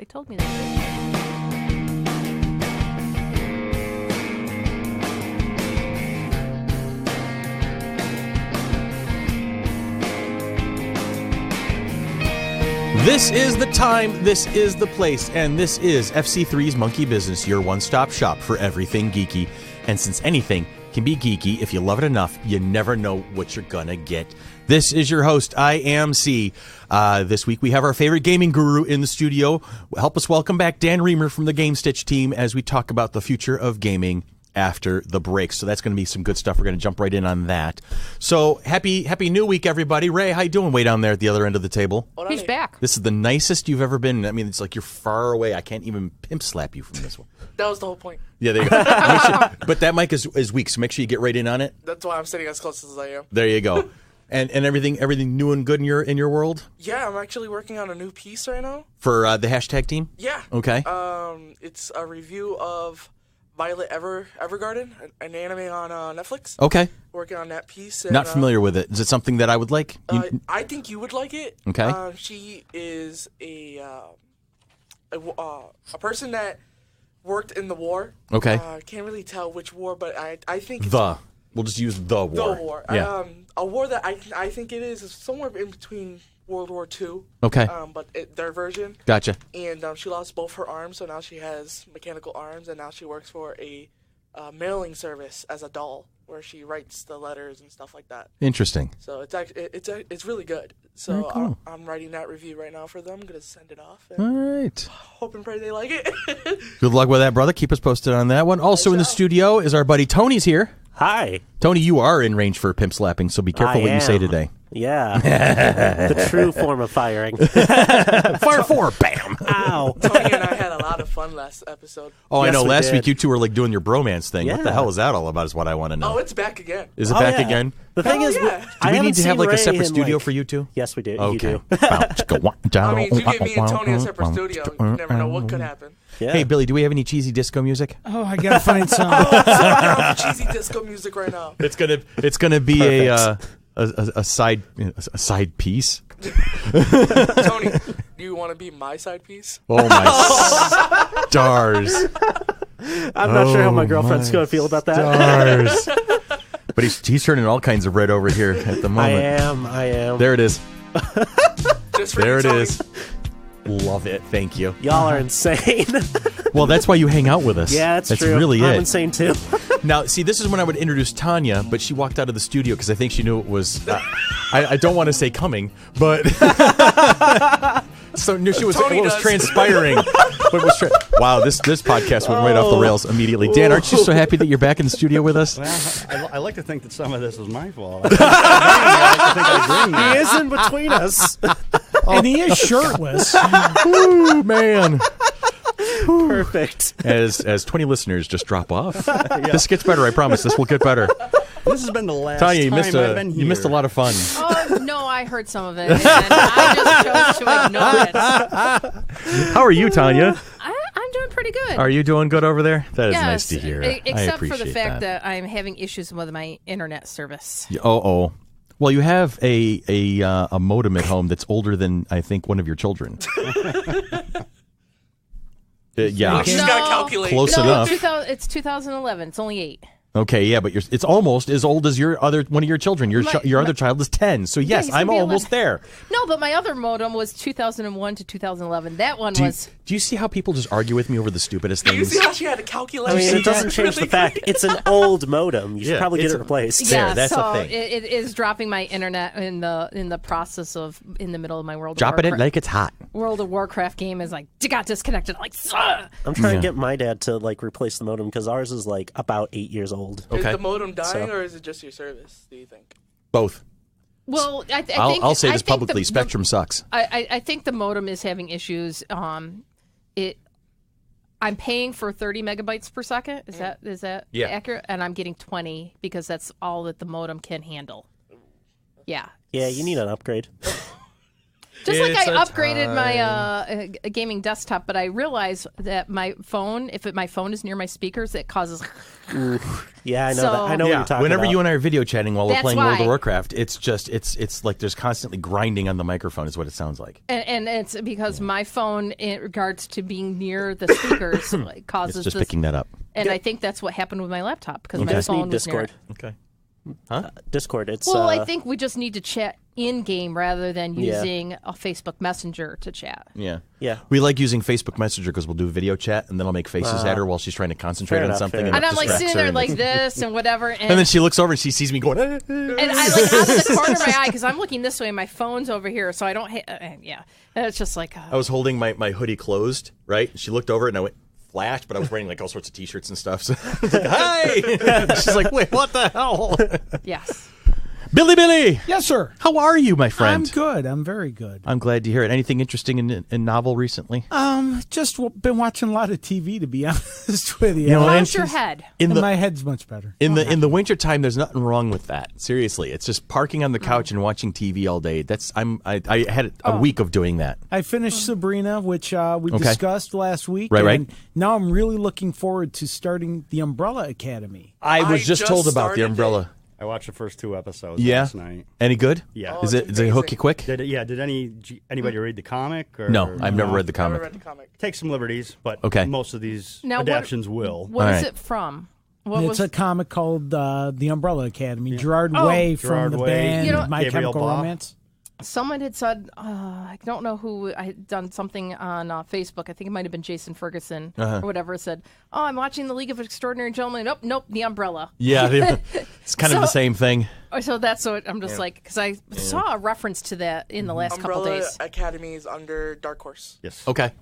They told me that. This is the time, this is the place, and this is FC3's Monkey Business, your one-stop shop for everything geeky. And since anything can be geeky, if you love it enough, you never know what you're gonna get. This is your host, I am C. This week we have our favorite gaming guru in the studio. Help us welcome back Dan Reamer from the Gamestitch team as we talk about the future of gaming after the break. So that's going to be some good stuff. We're going to jump right in on that. So happy new week, everybody. Ray, how you doing way down there at the other end of the table? He's back. This is the nicest you've ever been. I mean, it's like you're far away. I can't even pimp slap you from this one. That was the whole point. Yeah, there you go. But that mic is weak, so make sure you get right in on it. That's why I'm sitting as close as I am. There you go. And everything new and good in your world? Yeah, I'm actually working on a new piece right now. For the hashtag team? Yeah. Okay. It's a review of Violet Evergarden, an anime on Netflix. Okay. Working on that piece. And, Not familiar with it. Is it something that I would like? I think you would like it. Okay. She is a person that worked in the war. Okay. Can't really tell which war, but I think it's We'll just use the war. The war. Yeah. A war that I think it is somewhere in between World War II. Okay. But their version. Gotcha. And she lost both her arms, so now she has mechanical arms, and now she works for a mailing service as a doll, where she writes the letters and stuff like that. Interesting. So it's really good. So Very cool. I'm writing that review right now for them. I'm gonna send it off. All right. Hope and pray they like it. Good luck with that, brother. Keep us posted on that one. Also in the studio is our buddy Tony's here. Hi. Tony, you are in range for pimp slapping, so be careful what you say today. Yeah. The true form of firing. Fire 4, bam! Ow. Tony and I had a lot of fun last episode. Oh, Yes, I know. we Last did. week you two were like doing your bromance thing. What the Yeah. hell is that all about is what I want to know. Oh, it's back again. Is it back again? The thing is, yeah. Do I we haven't need to have seen like a Ray separate in, studio like- for you two? Yes, we do. Okay. You do. I mean, you give me and Tony a separate studio. You never know what could happen. Yeah. Hey, Billy, do we have any cheesy disco music? Oh, I gotta find some. I'm cheesy disco music right now. It's gonna be a side piece. Tony, do you want to be my side piece? Oh my stars! I'm not sure how my girlfriend's going to feel about that. Stars. But he's turning all kinds of red over here at the moment. I am. There it is. Just for There you, it Tony. is. Love it. Thank you. Y'all are insane. Well, that's why you hang out with us. Yeah, that's true. That's really I'm it. insane, too. Now, see, this is when I would introduce Tanya, but she walked out of the studio because I think she knew it was. I don't want to say coming, but so she was. Tony what was does. transpiring? Wow, this podcast went right off the rails immediately. Dan, aren't you so happy that you're back in the studio with us? Well, I like to think that some of this is my fault. I like to think I bring He that. is in between us. And he is shirtless. Ooh, man. Perfect. As 20 listeners just drop off. This gets better, I promise. This will get better. This has been the last Tanya, time I've been here. you missed a lot of fun. Oh, no, I heard some of it, and I just chose to ignore it. How are you, Tanya? I'm doing pretty good. Are you doing good over there? That is Yes, nice to hear. I except for the appreciate fact that I'm having issues with my internet service. Oh. Well, you have a modem at home that's older than I think one of your children. Yeah, She's got to calculate. Close No, enough. It's 2011. It's only 8. Okay, yeah, but it's almost as old as one of your children. Your other child is 10. So yes, he's I'm gonna be almost 11. there. No, but my other modem was 2001 to 2011. That one Do was. you see how people just argue with me over the stupidest You things? see how she had to calculate? I mean, it doesn't It's change the really fact great. it's an old modem. You should Yeah, probably get it's it replaced. There, Yeah, that's the so thing. it is dropping my internet in the process of in the middle of my World of Dropping it Warcraft. like it's hot. World of Warcraft game is like got disconnected. Like, "Ugh." I'm trying to get my dad to like replace the modem because ours is like about 8 years old. Is Okay. the modem dying, So- or is it just your service, do you think? Both. Well, I think I'll say I this think publicly. Spectrum sucks. I think the modem is having issues. I'm paying for 30 megabytes per second. Is that Yeah. accurate? And I'm getting 20 because that's all that the modem can handle. Yeah. Yeah, you need an upgrade. Just like I upgraded my gaming desktop, but I realized that my phone, if my phone is near my speakers, it causes. Yeah, I know that. I know what you're talking Whenever about. you and I are video chatting while we're That's playing World why. of Warcraft, it's just it's like there's constantly grinding on the microphone. Is what it sounds like. And it's because my phone, in regards to being near the speakers, causes It's just this. picking that up. And I think that's what happened with my laptop because You my just phone need was near Discord. it. Okay. Discord. It's Well, I think we just need to chat in game rather than Yeah. using a Facebook Messenger to chat. Yeah. Yeah. We like using Facebook Messenger because we'll do video chat and then I'll make faces at her while she's trying to concentrate Fair on enough, something. fair And, And it I'm like distracts sitting her there and like it's- this and whatever. And then she looks over and she sees me going. And I like out of the corner of my eye because I'm looking this way and my phone's over here, so I don't. Yeah, and it's just like. I was holding my hoodie closed, right? She looked over and I went flashed, but I was wearing like all sorts of T-shirts and stuff. So I was like, "Hi!" She's like, "Wait, what the hell?" Yes. Billy, Yes, sir. how are you, my friend? I'm good. I'm very good. I'm glad to hear it. Anything interesting in novel recently? Just been watching a lot of TV, to be honest with you. You know, How's your head? And my head's much better. In the winter time, there's nothing wrong with that. Seriously, it's just parking on the couch and watching TV all day. I had a week of doing that. I finished Sabrina, which we discussed last week. Right. And now I'm really looking forward to starting the Umbrella Academy. I was just told about the started Umbrella. I watched the first 2 episodes Yeah. last night. Any good? Yeah. Oh, Is it's it hook you amazing. quick? Did anybody read the comic? Or, No, I've never read the Never comic. read the comic. Take some liberties, but Okay. most of these Now, what- adaptions will. What is All right. it from? What It's was a comic called The Umbrella Academy. Gerard Oh. Way from Gerard the Way, band You know- My Gabriel Chemical Bach. Romance. someone had said? I don't know who. I had done something on Facebook. I think it might have been Jason Ferguson or whatever. Said, "Oh, I'm watching the League of Extraordinary Gentlemen." Nope, the Umbrella. Yeah, it's kind of the So- same thing. So that's what I'm just like because I saw a reference to that in the last couple Umbrella days. Academy is under Dark Horse. Yes. Okay.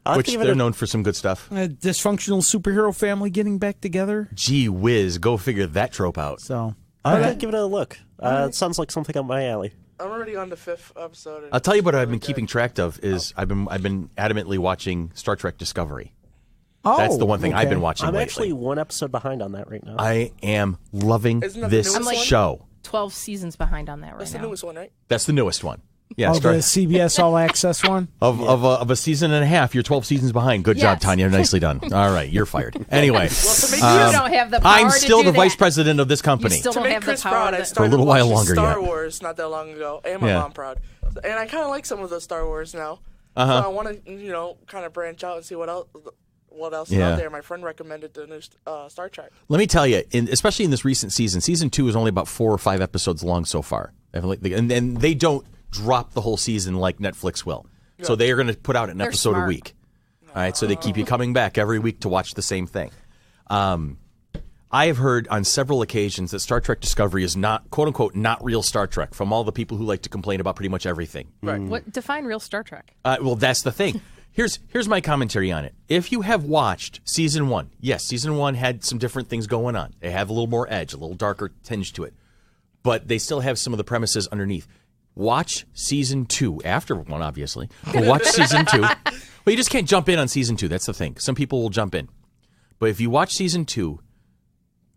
I'll have Which to give it they're a- known for some good stuff. A dysfunctional superhero family getting back together. Gee whiz, go figure that trope out. So I'll have to give it a look. It sounds like something up my alley. I'm already on the 5th episode. and I'll tell you what it's I've been really keeping good. track of is I've been adamantly watching Star Trek Discovery. oh, That's the one thing I've okay. been watching I'm lately. actually 1 episode behind on that right now. I am loving Isn't that the this newest one? show. 12 seasons behind on that right That's the now. newest one, right? That's the newest one. Yeah, Oh, Star- the CBS All Access one. of a season and a half. You're 12 seasons behind. Good job, Yes. Tanya. Nicely done. All right, you're fired. Anyway, To make, You don't have the power I'm to still do the vice that. president of this You company. still to don't make have Chris the power. proud, I that- started a little while watching longer Star yet. Wars not that long ago, and my Yeah. mom proud. And I kind of like some of the Star Wars now. Uh-huh. So I want to, kind of branch out and see what else is Yeah. out there. My friend recommended the new Star Trek. Let me tell you, especially in this recent season, season 2 is only about 4 or 5 episodes long so far. And they don't drop the whole season like Netflix will. So they are going to put out an They're episode a smart. week. All right, so they keep you coming back every week to watch the same thing. I have heard on several occasions that Star Trek Discovery is not, quote unquote, not real Star Trek from all the people who like to complain about pretty much everything. Right. What define real Star Trek? Well, that's the thing. Here's my commentary on it. If you have watched season 1, yes, season 1 had some different things going on. They have a little more edge, a little darker tinge to it, but they still have some of the premises underneath. Watch season 2 after 1, obviously. But watch season 2. Well, you just can't jump in on season 2. That's the thing. Some people will jump in, but if you watch season 2,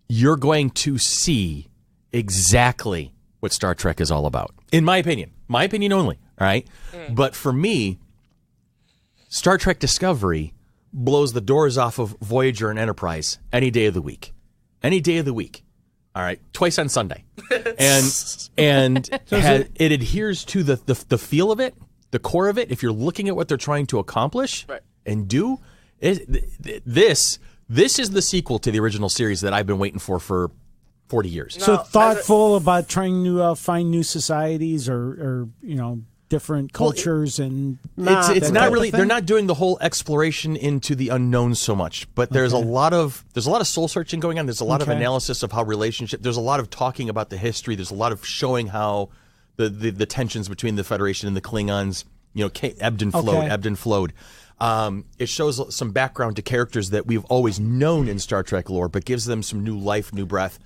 you're going to see exactly what Star Trek is all about. In my opinion only. All right, but for me, Star Trek Discovery blows the doors off of Voyager and Enterprise any day of the week. Any day of the week. All right, twice on Sunday. And it adheres to the feel of it, the core of it. If you're looking at what they're trying to accomplish Right. and do, this is the sequel to the original series that I've been waiting for 40 years. So No, thoughtful about trying to find new societies or different cultures and It's that not type really. of They're thing? not doing the whole exploration into the unknown so much. But there's a lot of soul searching going on. There's a lot of Okay. analysis of how relationship. There's a lot of talking about the history. There's a lot of showing how the tensions between the Federation and the Klingons, ebbed and flowed, Okay. ebbed and flowed. It shows some background to characters that we've always known in Star Trek lore, but gives them some new life, new breath.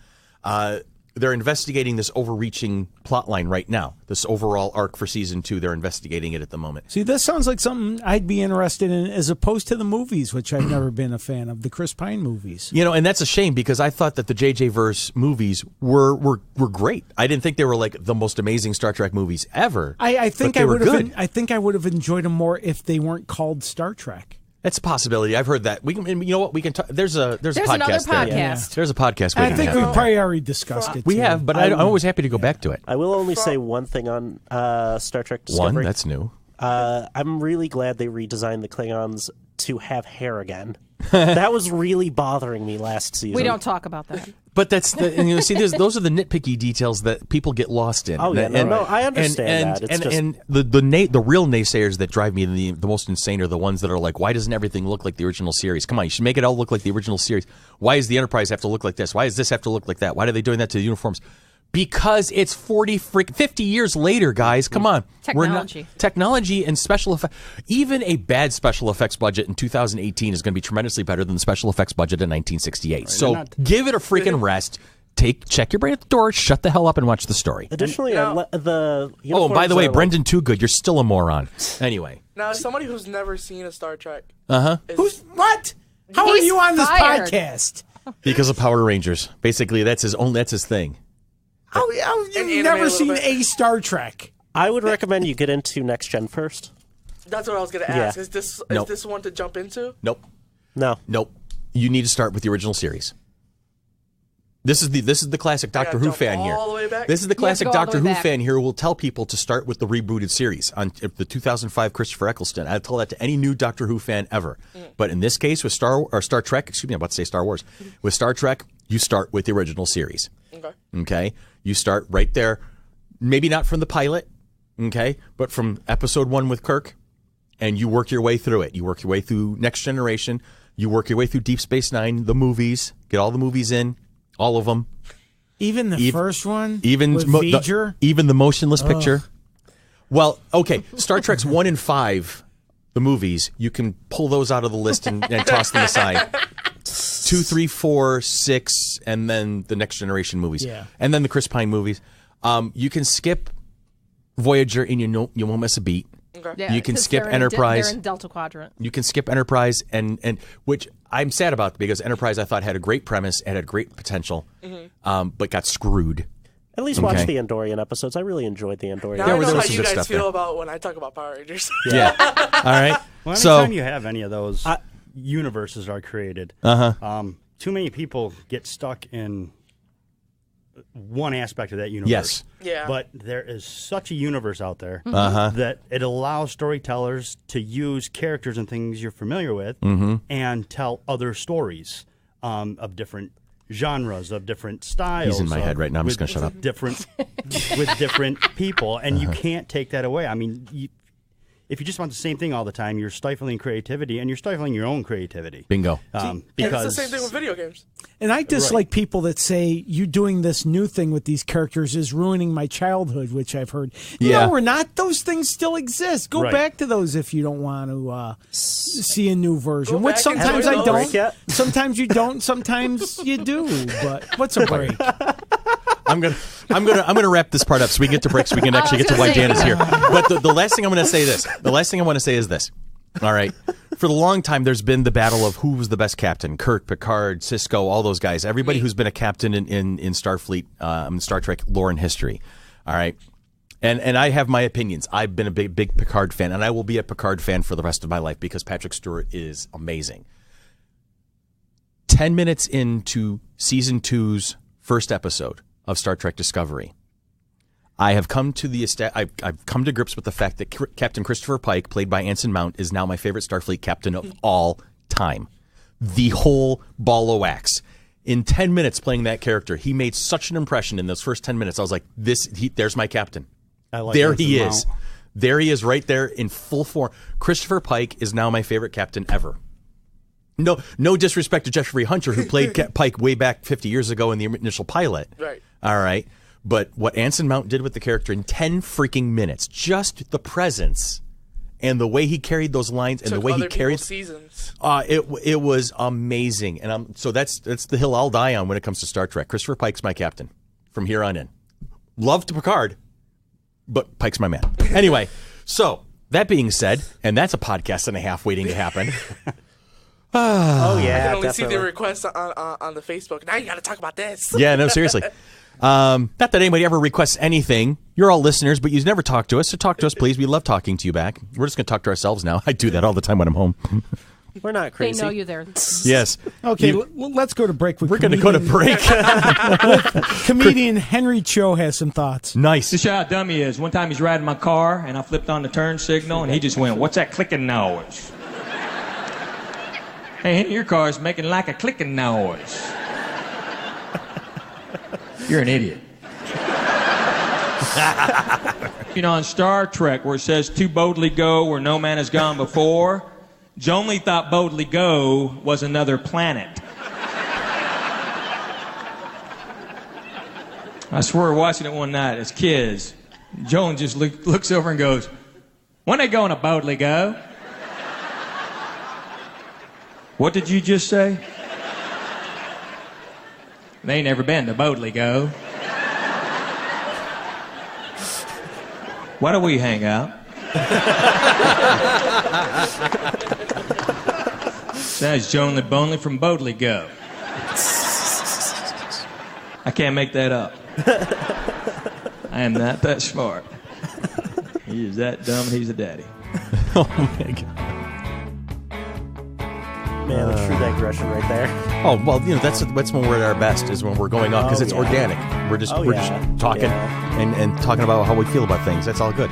they're investigating this overreaching plot line right now. This overall arc for season 2, they're investigating it at the moment. See, this sounds like something I'd be interested in, as opposed to the movies, which I've never been a fan of, the Chris Pine movies. You know, and that's a shame because I thought that the J.J. Verse movies were great. I didn't think they were like the most amazing Star Trek movies ever. I think I would have enjoyed them more if they weren't called Star Trek. It's a possibility. I've heard that. We can. You know what? We can. There's a podcast. Another podcast. Yeah. There's a podcast. I think we probably already discussed it. We have, but I'm always happy to go back to it. I will only say one thing on Star Trek Discovery. One, that's new. I'm really glad they redesigned the Klingons to have hair again. That was really bothering me last season. We don't talk about that. But that's those are the nitpicky details that people get lost in. Oh yeah, no, I understand that. And the real naysayers that drive me the most insane are the ones that are like, why doesn't everything look like the original series? Come on, you should make it all look like the original series. Why does the Enterprise have to look like this? Why does this have to look like that? Why are they doing that to the uniforms? Because it's 50 years later, guys. Come on. Technology and special effects. Even a bad special effects budget in 2018 is going to be tremendously better than the special effects budget in 1968. Right, so give it a freaking rest. Check your brain at the door, shut the hell up, and watch the story. Additionally, by the way, Brendan Toogood, you're still a moron. Anyway. Now, as somebody who's never seen a Star Trek. Who's what? How are you on this podcast? Because of Power Rangers. Basically, that's his thing. You've never seen a Star Trek. I would recommend you get into Next Gen first. That's what I was going to ask. Is this one to jump into? Nope. No. You need to start with the original series. This is the classic Doctor Who fan here. All the way back? This is the classic Doctor Who fan here who will tell people to start with the rebooted series on the 2005 Christopher Eccleston. I'd tell that to any new Doctor Who fan ever. But in this case, with Star Trek, excuse me, I'm about to say Star Wars. With Star Trek, you start with the original series. Okay? You start right there, maybe not from the pilot, okay, but from episode 1 with Kirk, and you work your way through it. You work your way through Next Generation. You work your way through Deep Space Nine, the movies. Get all the movies in, all of them. Even the first one? Even with V'ger? Even the motionless picture. Well, okay, Star Trek's 1 and 5, the movies, you can pull those out of the list and toss them aside. 2, 3, 4, 6, and then the Next Generation movies. Yeah. And then the Chris Pine movies. You can skip Voyager and you won't miss a beat. Okay. Yeah, you can skip Enterprise. They're in Delta Quadrant. You can skip Enterprise, and which I'm sad about because Enterprise I thought had a great premise and had great potential, but got screwed. At least watch the Andorian episodes. I really enjoyed the Andorian. Now I know how you guys feel about when I talk about Power Rangers. Yeah. All right. Well, anytime you have any of those universes are created, too many people get stuck in one aspect of that universe. Yes. Yeah. But there is such a universe out there that it allows storytellers to use characters and things you're familiar with and tell other stories of different genres, of different styles. He's in my head right now. I'm just going to shut up. With different people, and you can't take that away. I mean, if you just want the same thing all the time, you're stifling creativity, and you're stifling your own creativity. Bingo. Because it's the same thing with video games. And I dislike people that say you doing this new thing with these characters is ruining my childhood, which I've heard. No, we're not. Those things still exist. Go back to those if you don't want to see a new version. Which sometimes I don't. Sometimes you don't. Sometimes you do. But what's a break? I'm gonna wrap this part up so we can get to breaks. So we can actually get to why Dan is here. But the last thing I'm going to say this. The last thing I want to say is this. All right. For the long time, there's been the battle of who was the best captain. Kirk, Picard, Sisko, all those guys. Everybody who's been a captain in Starfleet, Star Trek lore and history. All right. And I have my opinions. I've been a big Picard fan, and I will be a Picard fan for the rest of my life because Patrick Stewart is amazing. 10 minutes into Season 2's first episode of Star Trek Discovery, I have come to I've come to grips with the fact that Captain Christopher Pike, played by Anson Mount, is now my favorite Starfleet captain of all time. The whole ball of wax. In 10 minutes playing that character, he made such an impression in those first 10 minutes. I was like, there's my captain. There he is. There he is right there in full form. Christopher Pike is now my favorite captain ever. No disrespect to Jeffrey Hunter, who played Pike way back 50 years ago in the initial pilot. Right. All right. But what Anson Mount did with the character in 10 freaking minutes, just the presence and the way he carried those lines and the way he carried seasons. It was amazing. And so that's the hill I'll die on when it comes to Star Trek. Christopher Pike's my captain. from here on in. Love to Picard, but Pike's my man. Anyway, so that being said, and that's a podcast and a half waiting to happen. Oh, yeah, I can only definitely. see the requests on the Facebook. Now you got to talk about this. Yeah, no, seriously. Not that anybody ever requests anything. You're all listeners, but you never talk to us, so talk to us, please. We love talking to you back. We're just going to talk to ourselves now. I do that all the time when I'm home. We're not crazy. They know you there. Yes. Okay, let's go to break. We're going to go to break. Comedian Henry Cho has some thoughts. Nice. This is how dumb he is. One time he's riding my car, and I flipped on the turn signal, and he just went, "What's that clicking noise?" Hey, your car's making like a clicking noise. You're an idiot. You know, on Star Trek, where it says, "To boldly go where no man has gone before," Jonely thought boldly go was another planet. I swear, watching it one night as kids, Joan just looks over and goes, "When they going to boldly go?" "What did you just say?" "They ain't never been to boldly go." "Why don't we hang out?" Says Joan Bonely from Bodley Go. I can't make that up. I am not that smart. He is that dumb, he's a daddy. Oh, my God. Man, a true digression right there. Oh, well, you know, that's when we're at our best, is when we're going off, because it's organic. We're just just talking and talking about how we feel about things. That's all good.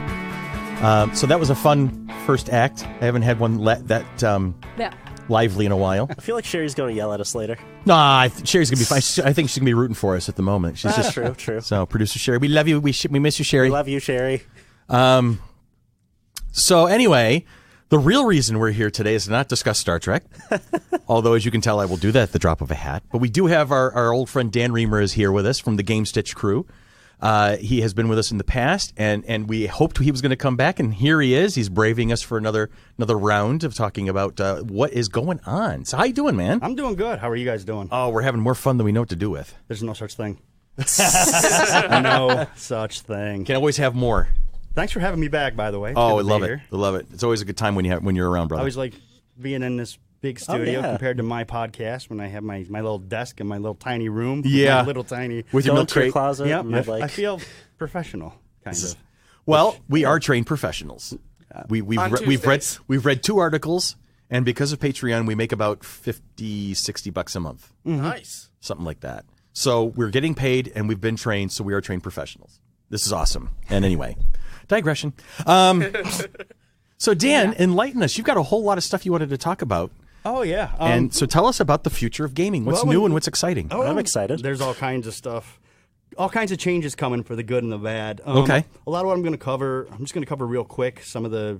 So that was a fun first act. I haven't had one lively in a while. I feel like Sherry's going to yell at us later. Nah, Sherry's going to be fine. I think she's going to be rooting for us at the moment. She's just true. So, producer Sherry, we love you. We miss you, Sherry. We love you, Sherry. So anyway, the real reason we're here today is to not discuss Star Trek. Although, as you can tell, I will do that at the drop of a hat. But we do have our old friend Dan Reamer is here with us from the Gamestitch crew. He has been with us in the past, and we hoped he was going to come back, and here he is. He's braving us for another round of talking about what is going on. So how you doing, man? I'm doing good. How are you guys doing? Oh, we're having more fun than we know what to do with. There's no such thing. No such thing. Can always have more. Thanks for having me back, by the way. Oh, I love it. I love it. It's always a good time when you're around, brother. I always like being in this big studio compared to my podcast when I have my little desk and my little tiny room. Yeah. My little tiny... With your milk crate. Closet. Yeah, I I feel professional, kind of. Well, we are trained professionals. We've read 2 articles, and because of Patreon, we make about $50-$60 a month. Mm-hmm. Nice. Something like that. So we're getting paid, and we've been trained, so we are trained professionals. This is awesome. And anyway, digression. So Dan, enlighten us. You've got a whole lot of stuff you wanted to talk about. Oh, yeah. And so tell us about the future of gaming. What's new and what's exciting? Oh, I'm excited. There's all kinds of stuff. All kinds of changes coming for the good and the bad. Okay. A lot of what I'm going to cover, I'm just going to cover real quick some of the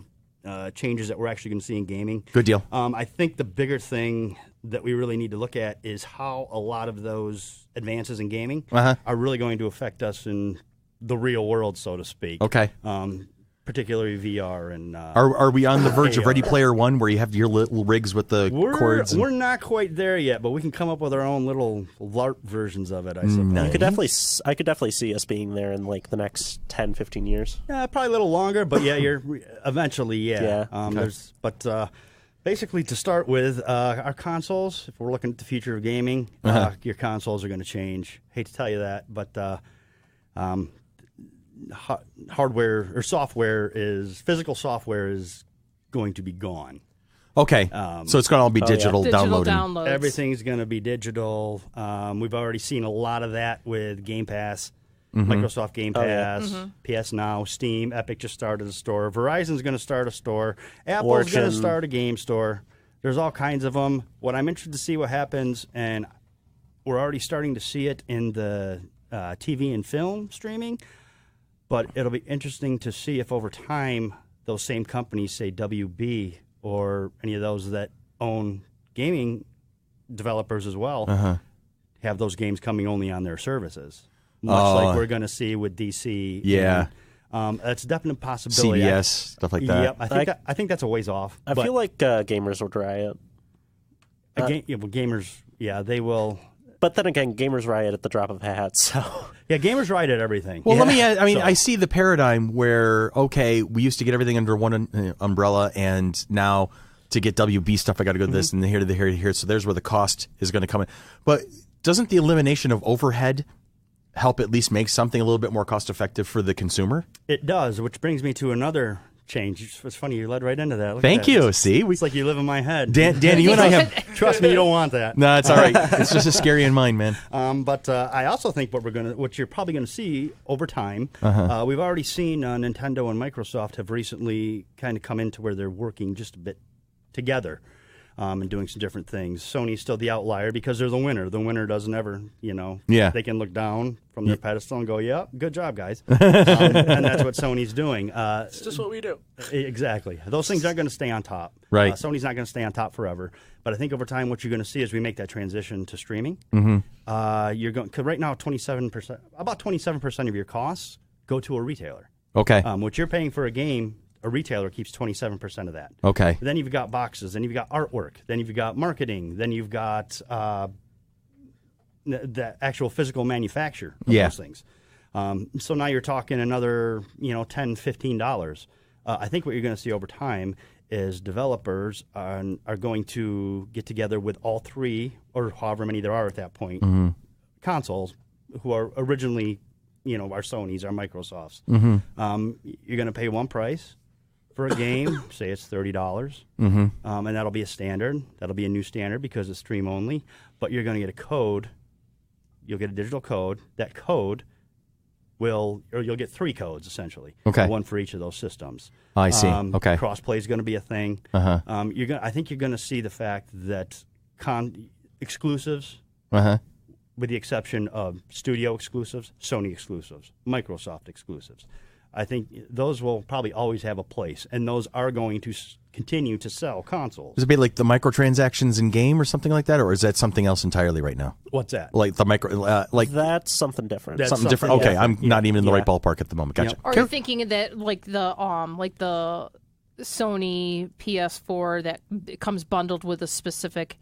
changes that we're actually going to see in gaming. Good deal. I think the bigger thing that we really need to look at is how a lot of those advances in gaming are really going to affect us in the real world, so to speak. Okay. Particularly VR and Are we on the verge of Ready Player One, where you have your little rigs with the cords? We're not quite there yet, but we can come up with our own little LARP versions of it, I suppose. Nice. I could definitely see us being there in like the next 10, 15 years. Yeah, probably a little longer, but yeah, you're eventually, yeah. Yeah. Basically, to start with, our consoles, if we're looking at the future of gaming, your consoles are going to change. Hate to tell you that, but hardware or physical software is going to be gone. Okay. So it's going to all be digital downloading. Downloads. Everything's going to be digital. We've already seen a lot of that with Game Pass, Microsoft Game Pass, PS Now, Steam. Epic just started a store. Verizon's going to start a store. Apple's going to start a game store. There's all kinds of them. What I'm interested to see what happens, and we're already starting to see it in the TV and film streaming, but it'll be interesting to see if over time those same companies, say WB or any of those that own gaming developers as well, have those games coming only on their services. Much like we're going to see with DC. Yeah. That's a definite possibility. CBS, stuff like that. Yep, I think that's a ways off. I feel like gamers will try it. Gamers, they will. But then again, gamers riot at the drop of a hat, so... Yeah, gamers riot at everything. Well, let me add, I see the paradigm where, okay, we used to get everything under one umbrella, and now to get WB stuff, I got to go to this and here to here. So there's where the cost is going to come in. But doesn't the elimination of overhead help at least make something a little bit more cost effective for the consumer? It does, which brings me to another change. It's funny, you led right into that. Thank you. See? It's like you live in my head. Danny, you and I have... Trust me, you don't want that. No, it's all right. It's just as scary in mine, man. But I also think what you're probably going to see over time, we've already seen Nintendo and Microsoft have recently kind of come into where they're working just a bit together. And doing some different things. Sony's still the outlier because they're the winner. The winner doesn't ever, they can look down from their pedestal and go, yeah, good job, guys. And that's what Sony's doing. It's just what we do. Exactly. Those things aren't going to stay on top. Right. Sony's not going to stay on top forever. But I think over time what you're going to see as we make that transition to streaming, you're going, because right now about 27% of your costs go to a retailer. Okay. What you're paying for a game, a retailer keeps 27% of that. Okay. Then you've got boxes. Then you've got artwork. Then you've got marketing. Then you've got the actual physical manufacture of those things. So now you're talking another, $10, $15. I think what you're going to see over time is developers are going to get together with all three, or however many there are at that point, consoles who are originally, our Sonys, our Microsofts. You're going to pay one price for a game, say it's $30, and that'll be a standard. That'll be a new standard because it's stream only. But you're going to get a code. You'll get a digital code. That code you'll get 3 codes essentially. Okay. One for each of those systems. I see. Okay. Crossplay is going to be a thing. I think you're going to see the fact that exclusives, with the exception of studio exclusives, Sony exclusives, Microsoft exclusives. I think those will probably always have a place, and those are going to continue to sell consoles. Does it be like the microtransactions in game or something like that, or is that something else entirely right now? What's that? Like the micro, that's something different. That's something different. Okay, I'm not even in the right ballpark at the moment. Gotcha. Yep. Are you thinking that like the Sony PS4 that comes bundled with a specific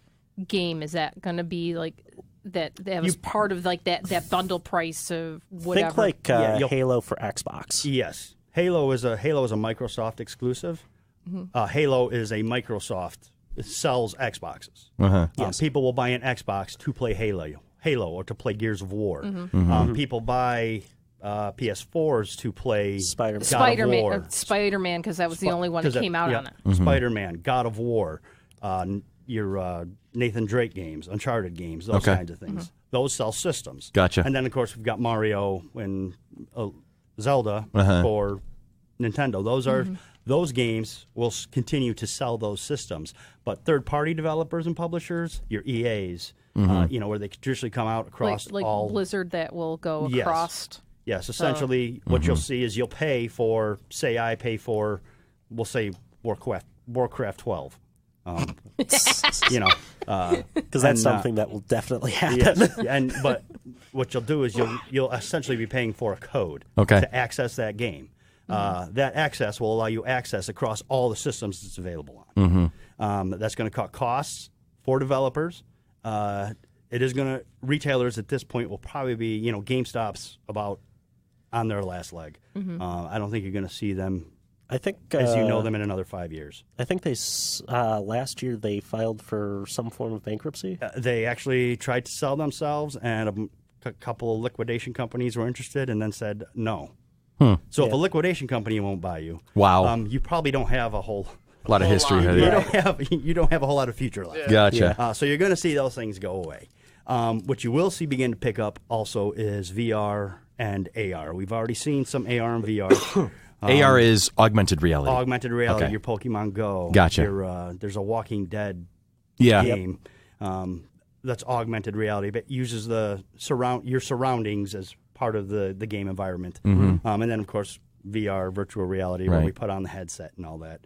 game? Is that going to be like that was part of like that bundle price of whatever? Think like Halo for Xbox. Yes, Halo is a Microsoft exclusive. Halo is a Microsoft. It sells Xboxes. Yes. People will buy an Xbox to play Halo, or to play Gears of War. People buy PS4s to play Spider-Man, because that was the only one that came out on it. Spider-Man, God of War, your Nathan Drake games, Uncharted games, those kinds of things. Those sell systems. Gotcha. And then, of course, we've got Mario and Zelda for Nintendo. Those games will continue to sell those systems. But third-party developers and publishers, your EAs, where they traditionally come out across like all... Blizzard that will go across... Yes, essentially what you'll see is you'll pay for, say I pay for, we'll say Warcraft 12. Because that's something that will definitely happen. Yes, but what you'll do is you'll essentially be paying for a code to access that game. That access will allow you access across all the systems it's available on. That's going to cut costs for developers. It is going to, retailers at this point will probably be, GameStop's about on their last leg. I don't think you're going to see them, I think, as you know them, in another 5 years. I think they last year they filed for some form of bankruptcy. They actually tried to sell themselves, and a couple of liquidation companies were interested, and then said no. So if a liquidation company won't buy you, you probably don't have a whole lot of history. You don't have a whole lot of future left. Yeah. Gotcha. So you're going to see those things go away. What you will see begin to pick up also is VR and AR. We've already seen some AR and VR. AR is augmented reality. Augmented reality. Okay. Your Pokemon Go. Gotcha. There's a Walking Dead game. That's augmented reality, but uses your surroundings as part of the game environment. And then, of course, VR, virtual reality, where we put on the headset and all that.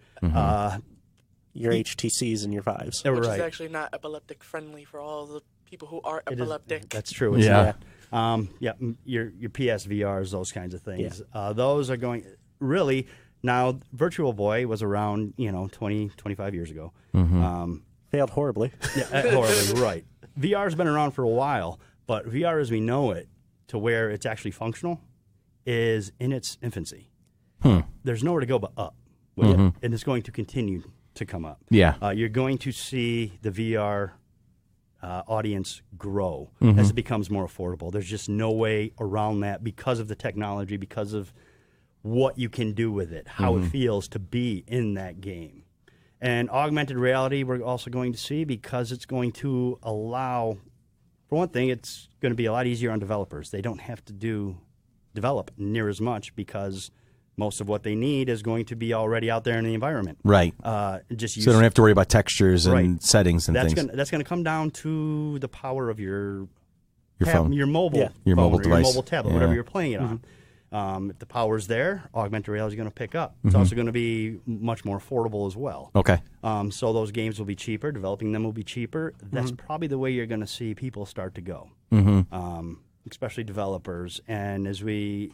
Your HTCs and your Vives. Which is actually not epileptic friendly for all the people who are epileptic. That's true. It's your PSVRs, those kinds of things. Those are going really now. Virtual Boy was around 20, 25 years ago. Failed horribly. Horribly, right. VR's been around for a while, but VR as we know it, to where it's actually functional, is in its infancy. There's nowhere to go but up with it, and it's going to continue to come up. Yeah. You're going to see the VR audience grow as it becomes more affordable. There's just no way around that because of the technology, because of what you can do with it, how it feels to be in that game. And augmented reality we're also going to see because it's going to allow, for one thing, it's going to be a lot easier on developers. They don't have to develop near as much because most of what they need is going to be already out there in the environment. Right. So they don't have to worry about textures and settings and things. That's going to come down to the power of your phone. Your mobile Your phone mobile or device. your mobile tablet, whatever you're playing it on. If the power's there, augmented reality is going to pick up. It's also going to be much more affordable as well. Okay. So those games will be cheaper. Developing them will be cheaper. That's probably the way you're going to see people start to go, especially developers. And as we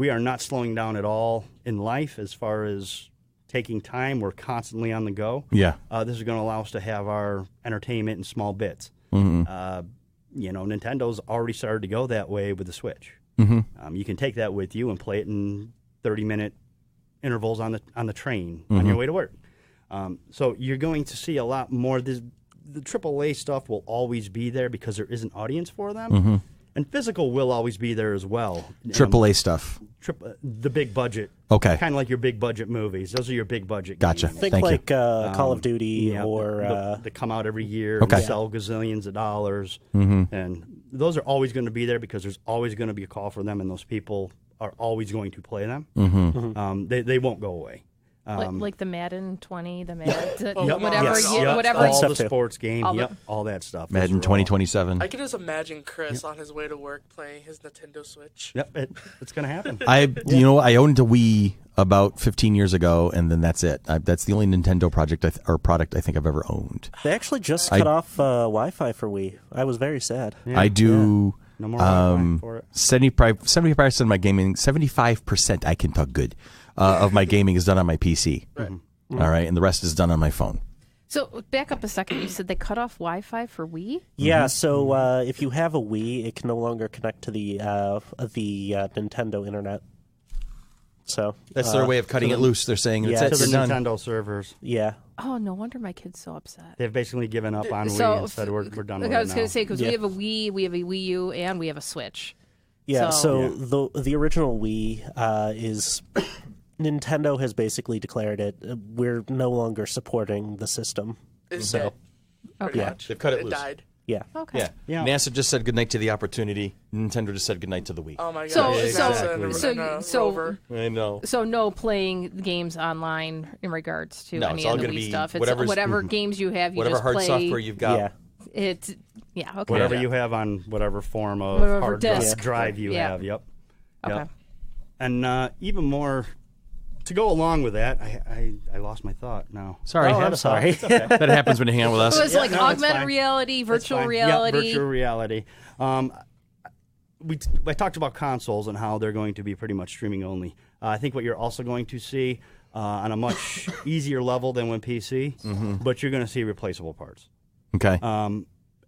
are not slowing down at all in life as far as taking time. We're constantly on the go. Yeah. This is going to allow us to have our entertainment in small bits. Nintendo's already started to go that way with the Switch. You can take that with you and play it in 30-minute intervals on the train on your way to work. So you're going to see a lot more. The AAA stuff will always be there because there is an audience for them. And physical will always be there as well. AAA stuff. The big budget. Okay. Kind of like your big budget movies. Those are your big budget Gotcha. games. Think like Call of Duty or... They come out every year and sell gazillions of dollars. And those are always going to be there because there's always going to be a call for them, and those people are always going to play them. They won't go away. Like the Madden 20, the Madden, Yes. whatever. All the sports game, all that stuff. Madden 2027. I can just imagine Chris on his way to work playing his Nintendo Switch. Yep, it's going to happen. I owned a Wii about 15 years ago, and then that's it. That's the only Nintendo product I think I've ever owned. They actually just cut off Wi-Fi for Wii. I was very sad. I do. No more Wi-Fi for it. 75% of my gaming, 75% I can talk good, of my gaming is done on my PC. Right. All right, and the rest is done on my phone. So back up a second. You said they cut off Wi-Fi for Wii? Yeah, so if you have a Wii, it can no longer connect to the Nintendo internet. So That's their way of cutting it loose. They're saying it's to it, the you're done. Nintendo servers. Yeah. Oh, no wonder my kid's so upset. They've basically given up on Wii and said we're done with it I was now. going to say, because we have a Wii, we have a Wii U, and we have a Switch. Yeah, so the original Wii is... Nintendo has basically declared it. We're no longer supporting the system. It's So, dead. Okay. Yeah, they've cut it loose. died. yeah. Okay. Yeah. NASA just said goodnight to the opportunity. Nintendo just said goodnight to the Wii. Oh my So- god. so- Rover. I know. So no playing games online in regards to No, any it's all of the gonna Wii be stuff. It's whatever's- whatever games you have, you Whatever just hard play. software you've got. Yeah. It's okay. Whatever you have on whatever form of Whatever hard disk. drive you Yeah. have. Yep. Okay. Yep. And even more, to go along with that, I lost my thought now. Sorry. Oh, I'm sorry. It's okay. That happens when you hang out with us. It was like no, it's augmented fine. reality, That's virtual fine. reality. Yeah, virtual reality. I talked about consoles and how they're going to be pretty much streaming only. I think what you're also going to see on a much easier level than when PC, but you're going to see replaceable parts. Okay.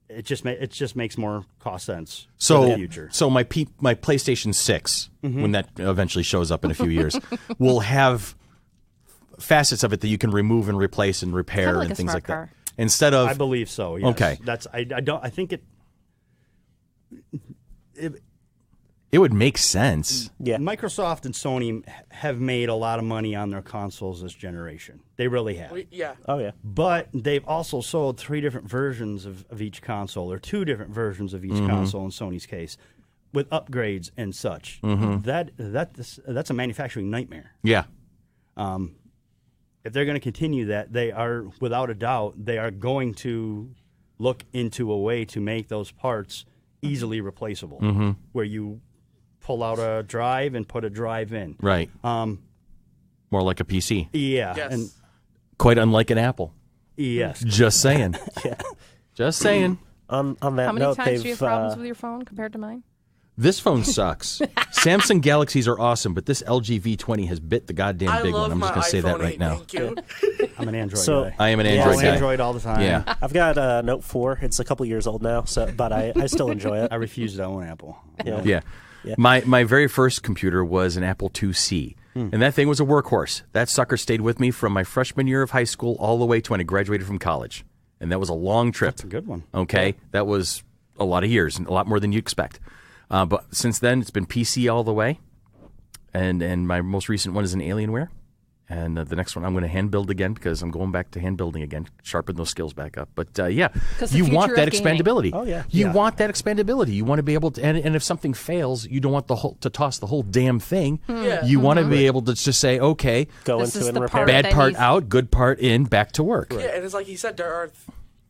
It just makes more cost sense for So, the future. so my PlayStation 6, when that eventually shows up in a few years, will have facets of it that you can remove and replace and repair Kinda like and a things smart like car. that. Instead of I believe so. Yes. Okay. I think it. it would make sense. Yeah. Microsoft and Sony have made a lot of money on their consoles this generation. They really have. Yeah. Oh, yeah. But they've also sold 3 different versions of each console, or 2 different versions of each console in Sony's case, with upgrades and such. That's a manufacturing nightmare. Yeah. If they're going to continue that, they are, without a doubt, they are going to look into a way to make those parts easily replaceable, where you pull out a drive and put a drive in. Right. More like a PC. Yeah. Yes. And Quite unlike an Apple. yes. Just saying. Just saying. On that How many note, times do you they've have problems with your phone compared to mine? This phone sucks. Samsung Galaxies are awesome, but this LG V20 has bit the goddamn big one. I'm just going to say that right now. Thank you. I'm an Android guy. I am an Android guy. Android all the time. Yeah. I've got a Note 4. It's a couple years old now, but I still enjoy it. I refuse to own Apple. Yeah. My very first computer was an Apple IIc, and that thing was a workhorse. That sucker stayed with me from my freshman year of high school all the way to when I graduated from college, and that was a long trip. That's a good one. Okay, that was a lot of years and a lot more than you expect. But since then, it's been PC all the way, and my most recent one is an Alienware. And the next one I'm going to hand build again because I'm going back to hand building again, sharpen those skills back up. But you want that expandability. Oh yeah, you want that expandability. You want to be able to, and if something fails, you don't want to toss the whole damn thing. Yeah. You want to be able to just say, okay, go This into is and the repair. part bad part out, good part in, back to work. Yeah, and it's like he said, there are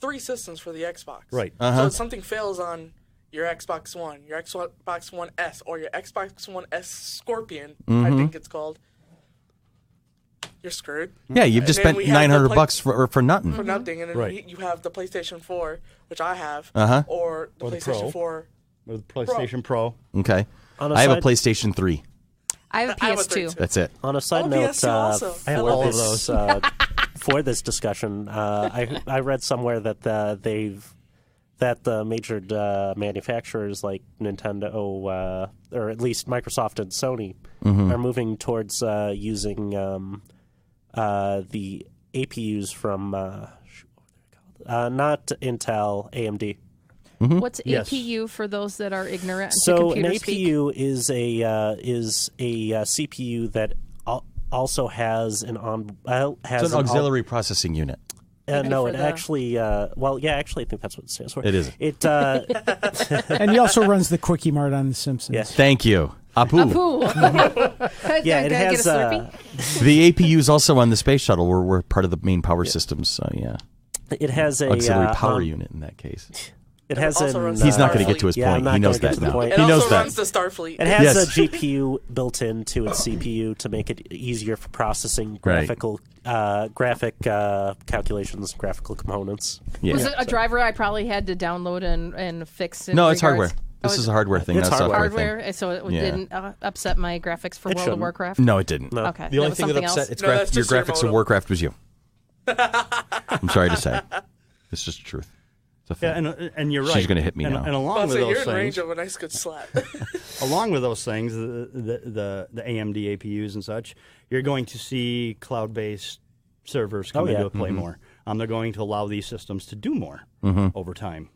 3 systems for the Xbox. Right. So if something fails on your Xbox One, your Xbox One S, or your Xbox One S Scorpion, I think it's called, you're screwed. Yeah, you've just spent $900 for nothing. For nothing, and then Right. you have the PlayStation 4, which I have, or the Or the PlayStation Pro. 4. Or the PlayStation Pro. Okay, On a I have a side- PlayStation 3. I have a I have a PS2. three, That's it. On a side Oh, note, PS2 also. I have love all of this. those. for this discussion, I read somewhere that the major manufacturers like Nintendo, or at least Microsoft and Sony, are moving towards using the APUs from not Intel, AMD. What's Yes. APU for those that are ignorant to So an computer speak? APU is a CPU that also has an It's an auxiliary processing unit. no, for it the- actually. Actually, I think that's what it stands for. It is. It. And he also runs the Quickie Mart on The Simpsons. Yeah. Thank you. Apu. Yeah, it has. Get a Slurpee? The APU is also on the space shuttle. We're part of the main power systems. So yeah, It has a auxiliary power unit in that case. It has also an. runs He's not going to get to his Yeah, I'm point. not He knows gonna that get to the now. point. It He also knows that. runs the Starfleet. It has Yes. a GPU built into its CPU to make it easier for processing graphic calculations, graphical components. Yeah. Was it a driver I probably had to download and fix? In No, it's regards- hardware. This is a hardware thing, It's not a software hardware, thing. so it Yeah. didn't upset my graphics for World of shouldn't. Warcraft. No, it didn't. No. Okay, The only was thing that something upset else? its No, that's your just your graphics of modem. Warcraft was you. I'm sorry to say. It's just the truth. It's a thing. Yeah, and you're right. She's gonna hit me and, now. And along I'll with say those you're in things, range of a nice good slap. along with those things, the AMD APUs and such, you're going to see cloud-based servers come into play more. They're going to allow these systems to do more over time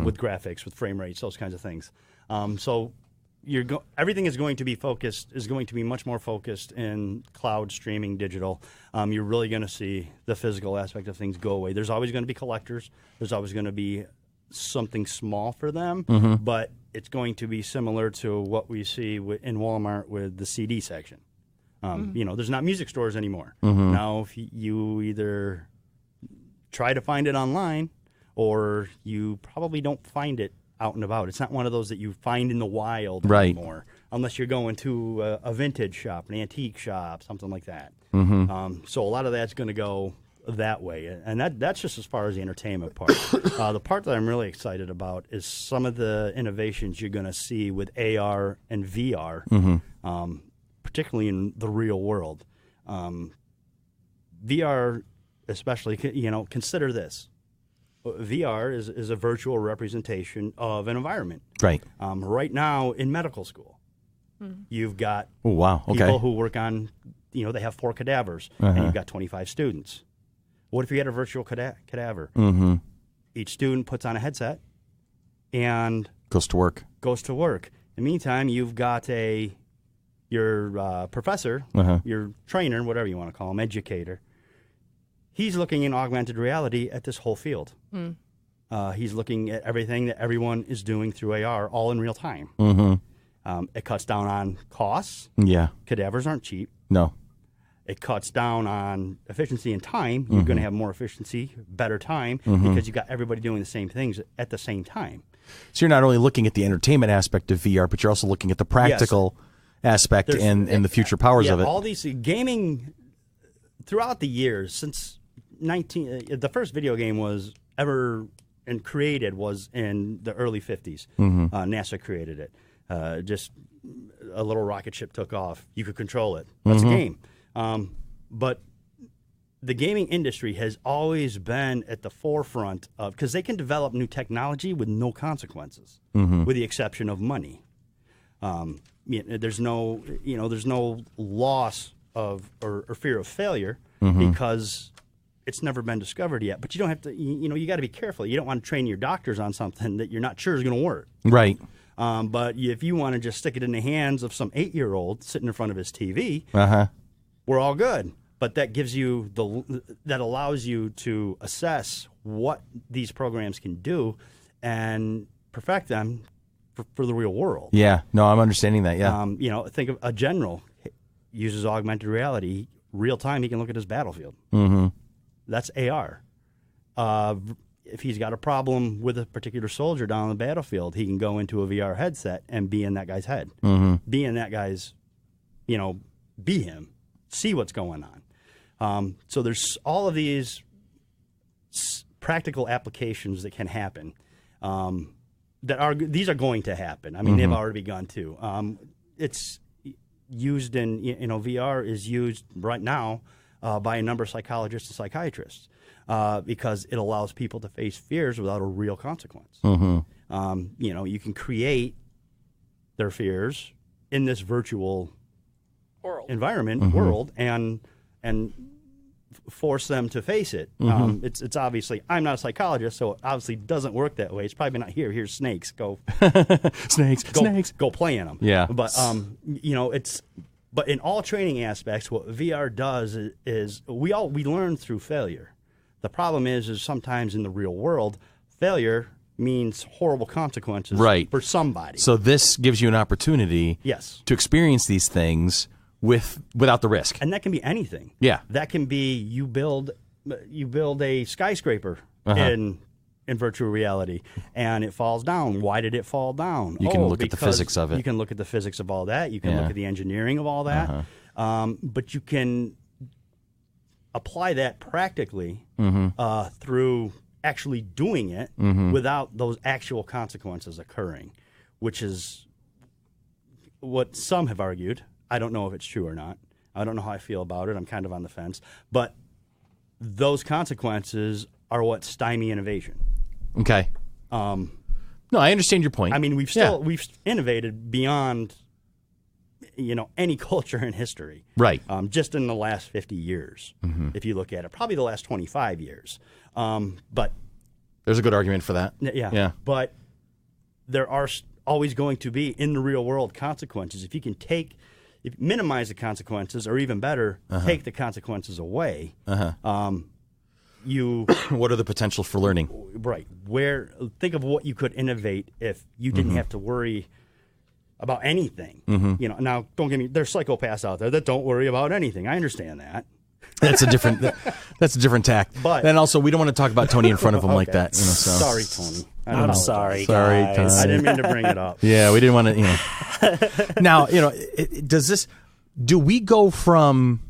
with graphics, with frame rates, those kinds of things. So everything is going to be much more focused in cloud streaming digital. You're really going to see the physical aspect of things go away. There's always going to be collectors. There's always going to be something small for them, but it's going to be similar to what we see in Walmart with the CD section. There's not music stores anymore. Now, if you either try to find it online or you probably don't find it out and about. It's not one of those that you find in the wild anymore, unless you're going to a vintage shop, an antique shop, something like that. So a lot of that's going to go that way, and that's just as far as the entertainment part. The part that I'm really excited about is some of the innovations you're going to see with AR and VR, particularly in the real world. VR, especially, consider this. VR is a virtual representation of an environment. Right. Right now in medical school, you've got Oh, wow. Okay. people who work on, they have 4 cadavers, and you've got 25 students. What if you had a virtual cadaver? Each student puts on a headset and Goes to work. In the meantime, you've got your professor, your trainer, whatever you want to call him, educator. He's looking in augmented reality at this whole field. He's looking at everything that everyone is doing through AR, all in real time. It cuts down on costs. Yeah. Cadavers aren't cheap. No. It cuts down on efficiency and time. You're going to have more efficiency, better time, because you've got everybody doing the same things at the same time. So you're not only looking at the entertainment aspect of VR, but you're also looking at the practical aspect and the future powers of it. All these gaming throughout the years since the first video game was ever created was in the early 50s. NASA created it. just a little rocket ship took off. You could control it. That's a game. But the gaming industry has always been at the forefront of, because they can develop new technology with no consequences, with the exception of money. There's no loss of or fear of failure because it's never been discovered yet. But you don't have to. You got to be careful. You don't want to train your doctors on something that you're not sure is going to work. Right. But if you want to just stick it in the hands of some 8-year-old sitting in front of his TV, we're all good. But that gives you that allows you to assess what these programs can do and perfect them for the real world. Yeah, no, I'm understanding that. Yeah, Think of a general uses augmented reality, real time. He can look at his battlefield. That's AR. If he's got a problem with a particular soldier down on the battlefield, he can go into a VR headset and be in that guy's head, be in that guy's, be him, see what's going on. So there's all of these practical applications that can happen. These are going to happen. I mean, they've already begun to. It's used in VR is used right now by a number of psychologists and psychiatrists because it allows people to face fears without a real consequence. You can create their fears in this virtual world and force them to face it. It's obviously, I'm not a psychologist, so it obviously doesn't work that way. It's probably not here's snakes, go snakes, go play in them. Yeah. But but in all training aspects, what VR does is we learn through failure. The problem is sometimes in the real world, failure means horrible consequences for somebody. So this gives you an opportunity to experience these things without the risk. And that can be anything. Yeah. That can be you build a skyscraper in virtual reality and it falls down. Why did it fall down? You can look at the physics of it. You can look at the physics of all that. You can look at the engineering of all that. But you can apply that practically through actually doing it without those actual consequences occurring, which is what some have argued. I don't know if it's true or not. I don't know how I feel about it. I'm kind of on the fence. But those consequences are what stymie innovation. Okay. No, I understand your point. I mean, we've innovated beyond any culture in history. Right. Just in the last 50 years, if you look at it. Probably the last 25 years. But there's a good argument for that. Yeah. But there are always going to be, in the real world, consequences. If you can minimize the consequences, or even better, take the consequences away, what are the potential for learning? Right. Think of what you could innovate if you didn't have to worry about anything. Now, don't get me, there's psychopaths out there that don't worry about anything. I understand that. That's a different tack. But and also, we don't want to talk about Tony in front of him like that. Sorry, Tony. I'm sorry, Sorry, guys. I didn't mean to bring it up. Yeah, we didn't want to. Now, do we go from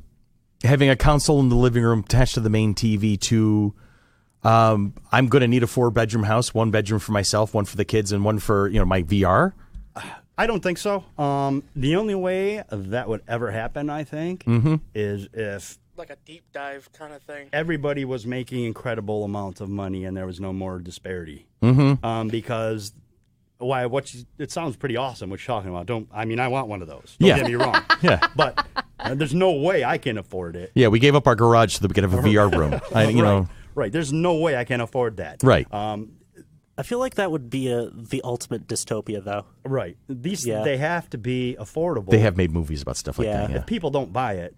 having a console in the living room attached to the main TV to I'm going to need a 4-bedroom house, 1 bedroom for myself, 1 for the kids, and 1 for my VR? I don't think so. The only way that would ever happen, I think, is if like a deep dive kind of thing. Everybody was making incredible amounts of money and there was no more disparity. Because it sounds pretty awesome what you're talking about. I want one of those. Don't get me wrong. But there's no way I can afford it. Yeah, we gave up our garage so that we could have a VR room. Right. There's no way I can afford that. Right. I feel like that would be the ultimate dystopia, though. Right. They have to be affordable. They have made movies about stuff like that. Yeah. If people don't buy it,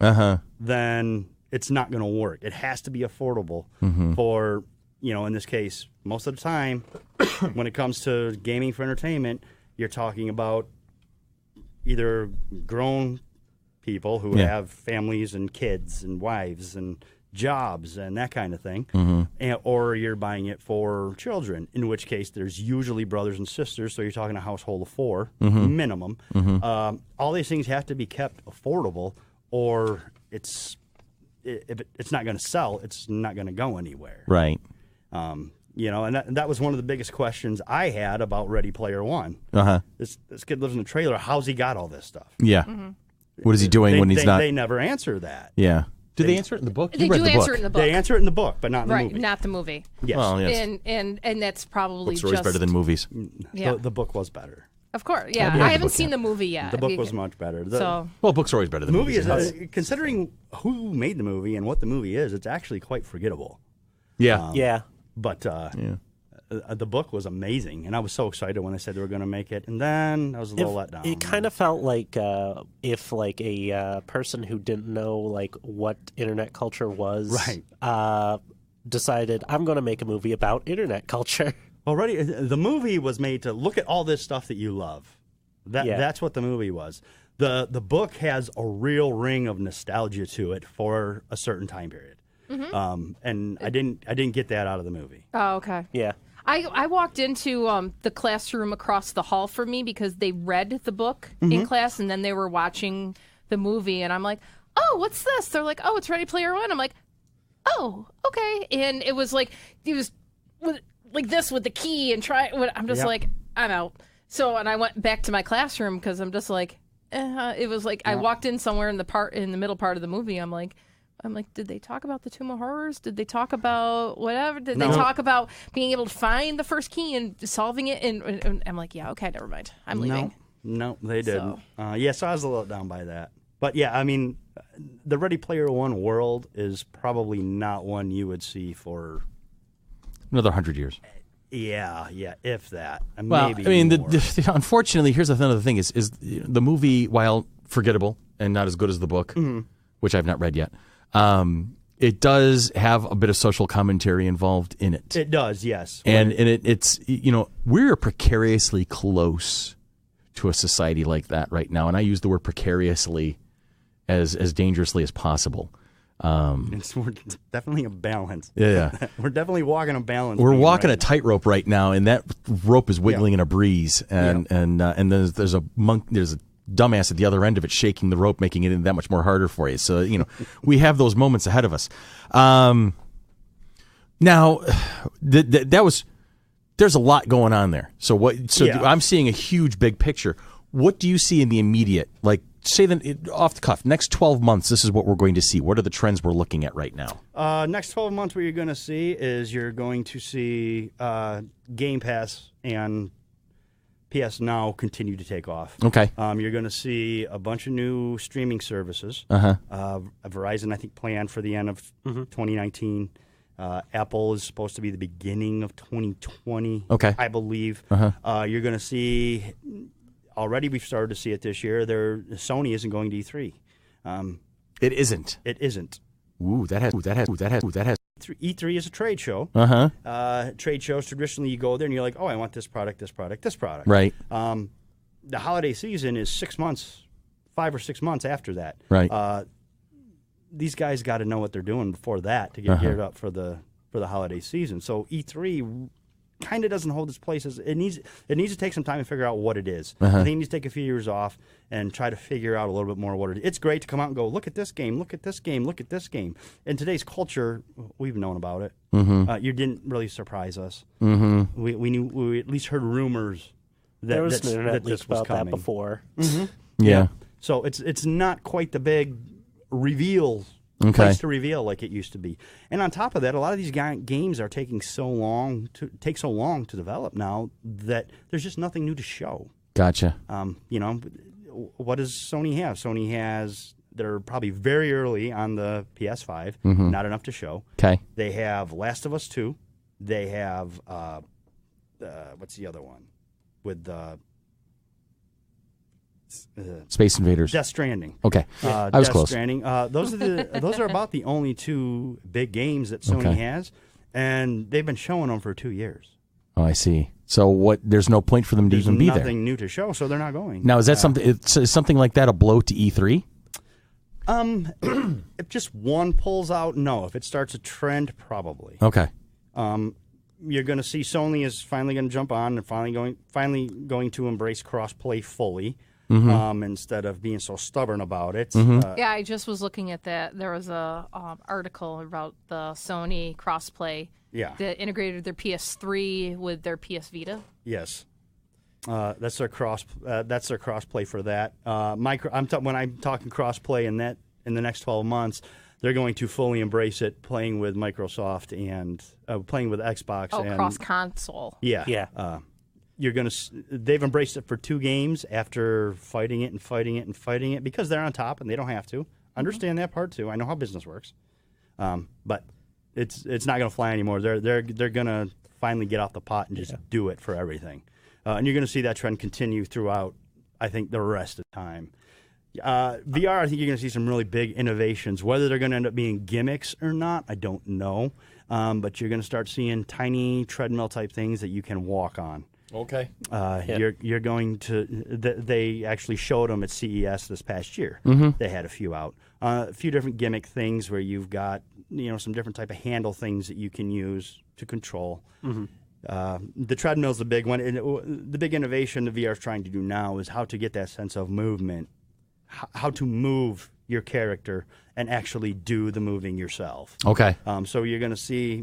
then it's not going to work. It has to be affordable for, in this case, most of the time, when it comes to gaming for entertainment, you're talking about either grown people who have families and kids and wives and jobs and that kind of thing, or you're buying it for children, in which case there's usually brothers and sisters, so you're talking a household of 4 minimum. All these things have to be kept affordable, or if it's not going to sell, it's not going to go anywhere. Right. And that was one of the biggest questions I had about Ready Player One. This kid lives in a trailer. How's he got all this stuff? Yeah. What is he doing when he's not? They never answer that. Yeah. Do they answer it in the book? They do answer it in the book. They answer it in the book, but not in the movie. Right, not the movie. Yes. Well, yes. And that's probably Books are always better than movies. Yeah. The book was better. Of course, yeah. I haven't seen the movie yet. The book was much better. Well, books are always better than movies. The movie is, considering who made the movie and what the movie is, it's actually quite forgettable. Yeah. But the book was amazing, and I was so excited when they said they were going to make it, and then I was a little let down. It kind of felt like if like a person who didn't know like what internet culture was, decided I'm going to make a movie about internet culture. Already, the movie was made to look at all this stuff that you love. That's what the movie was. The book has a real ring of nostalgia to it for a certain time period, and I didn't get that out of the movie. Oh, okay. Yeah. I walked into the classroom across the hall from me because they read the book in class, and then they were watching the movie, and I'm like, oh, what's this? They're like, oh, it's Ready Player One. I'm like, oh, okay. And it was like this with the key and I'm just like, I'm out. So, and I went back to my classroom because I'm just like, it was like I walked in somewhere in the middle part of the movie. I'm like, did they talk about the Tomb of Horrors? Did they talk about whatever? Did they talk about being able to find the first key and solving it? And I'm like, yeah, okay, never mind. I'm leaving. No, they didn't. So I was a little down by that. But yeah, I mean, the Ready Player One world is probably not one you would see for another 100 years. Yeah, if that. Well, maybe I mean, more. unfortunately, here's another thing: is the movie, while forgettable and not as good as the book, which I've not read yet, it does have a bit of social commentary involved in it. It does, yes. And it's we're precariously close to a society like that right now, and I use the word precariously as dangerously as possible. We're definitely a balance. Yeah. We're definitely walking a balance. We're walking a tightrope right now, and that rope is wiggling in a breeze, and there's a dumbass at the other end of it shaking the rope, making it that much more harder for you. So we have those moments ahead of us. Now, there's a lot going on there. So I'm seeing a huge big picture. What do you see in the immediate, like? Say that off the cuff, next 12 months, this is what we're going to see. What are the trends we're looking at right now? Next 12 months, what you're going to see is you're going to see Game Pass and PS Now continue to take off. Okay. You're going to see a bunch of new streaming services. Verizon, I think, planned for the end of 2019. Apple is supposed to be the beginning of 2020, I believe. You're going to see... Already, we've started to see it this year. Sony isn't going to E3. It isn't. It isn't. Ooh, that has. E3 is a trade show. Trade shows, traditionally, you go there and you're like, oh, I want this product, this product, this product. Right. The holiday season is 6 months, 5 or 6 months after that. Right. These guys got to know what they're doing before that to get geared up for the holiday season. So E3 kind of doesn't hold its place. It needs to take some time to figure out what it is. I think it needs to take a few years off and try to figure out a little bit more what it is. It's great to come out and go, look at this game, look at this game, look at this game. In today's culture, we've known about it. You didn't really surprise us. We knew, we at least heard rumors that, there was that this was about coming. that before. Yeah. So it's not quite the big reveal place to reveal like it used to be. And on top of that, a lot of these games are taking so long to develop now that there's just nothing new to show. Gotcha. What does Sony have? Sony has, they're probably very early on the PS5, not enough to show. Okay. They have Last of Us 2. They have, what's the other one? With Space Invaders. Death Stranding. Okay. I was close. Death Stranding. Those are about the only two big games that Sony has, and they've been showing them for 2 years. Oh, I see. So there's no point for them to even be there. There's nothing new to show, so they're not going. Now, is that is something like that a blow to E3? If just one pulls out, no. If it starts a trend, probably. Okay. You're going to see Sony is finally going to jump on and finally going to embrace crossplay fully. Instead of being so stubborn about it. Yeah, I just was looking at that. There was a article about the Sony crossplay Yeah. that integrated their PS3 with their PS Vita. Yes. That's their cross-play for that. When I'm talking cross-play in the next 12 months, they're going to fully embrace it, playing with Microsoft and playing with Xbox. Oh, and cross-console. Yeah. Yeah. They've embraced it for 2 games after fighting it because they're on top and they don't have to. Understand that part too. I know how business works, but it's not going to fly anymore. They're going to finally get off the pot and just do it for everything, and you're going to see that trend continue throughout. I think the rest of the time. VR, I think you're going to see some really big innovations. Whether they're going to end up being gimmicks or not, I don't know. But you're going to start seeing tiny treadmill type things that you can walk on. Okay. You're going to. They actually showed them at CES this past year. They had a few out. A few different gimmick things where you've got some different type of handle things that you can use to control. The treadmill's the big one. And the big innovation the VR is trying to do now is how to get that sense of movement, how to move your character and actually do the moving yourself. Okay. So you're going to see,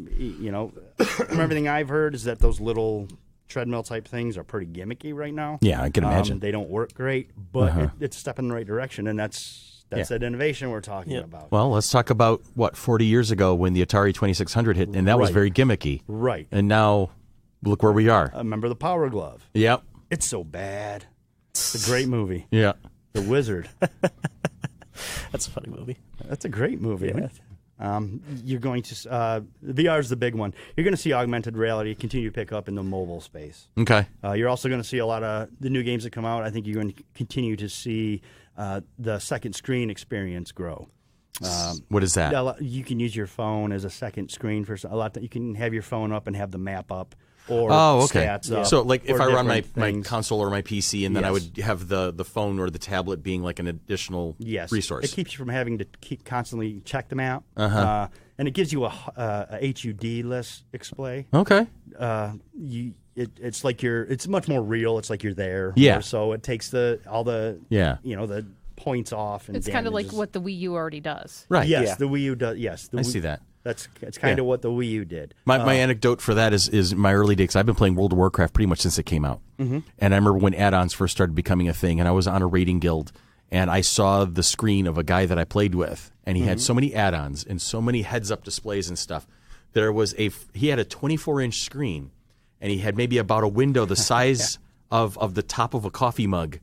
from everything I've heard, is that those little treadmill type things are pretty gimmicky right now. Yeah, I can imagine. They don't work great, but it's a step in the right direction, and that's that innovation we're talking about. Well, let's talk about 40 years ago when the Atari 2600 hit, and that was very gimmicky. Right. And now, look where we are. Remember the Power Glove? Yep. It's so bad. It's a great movie. Yeah. The Wizard. That's a funny movie. That's a great movie. Yeah. You're going to VR is the big one. You're going to see augmented reality continue to pick up in the mobile space. Okay. You're also going to see a lot of the new games that come out. I think you're going to continue to see the second screen experience grow. What is that? You can use your phone as a second screen for a lot. You can have your phone up and have the map up. Or stats up, so, like, if I run my console or my PC, and then I would have the phone or the tablet being like an additional resource. It keeps you from having to keep constantly check them out. And it gives you a HUD-less display. Okay. It's like it's much more real. It's like you're there. Yeah. So it takes all the the points off. And it's kind of like what the Wii U already does. Right. Yes, the Wii U does. Yes, I see that. It's kind of what the Wii U did. My anecdote for that is my early days. I've been playing World of Warcraft pretty much since it came out. And I remember when add-ons first started becoming a thing, and I was on a raiding guild, and I saw the screen of a guy that I played with, and he had so many add-ons and so many heads-up displays and stuff. He had a 24-inch screen, and he had maybe about a window the size of the top of a coffee mug,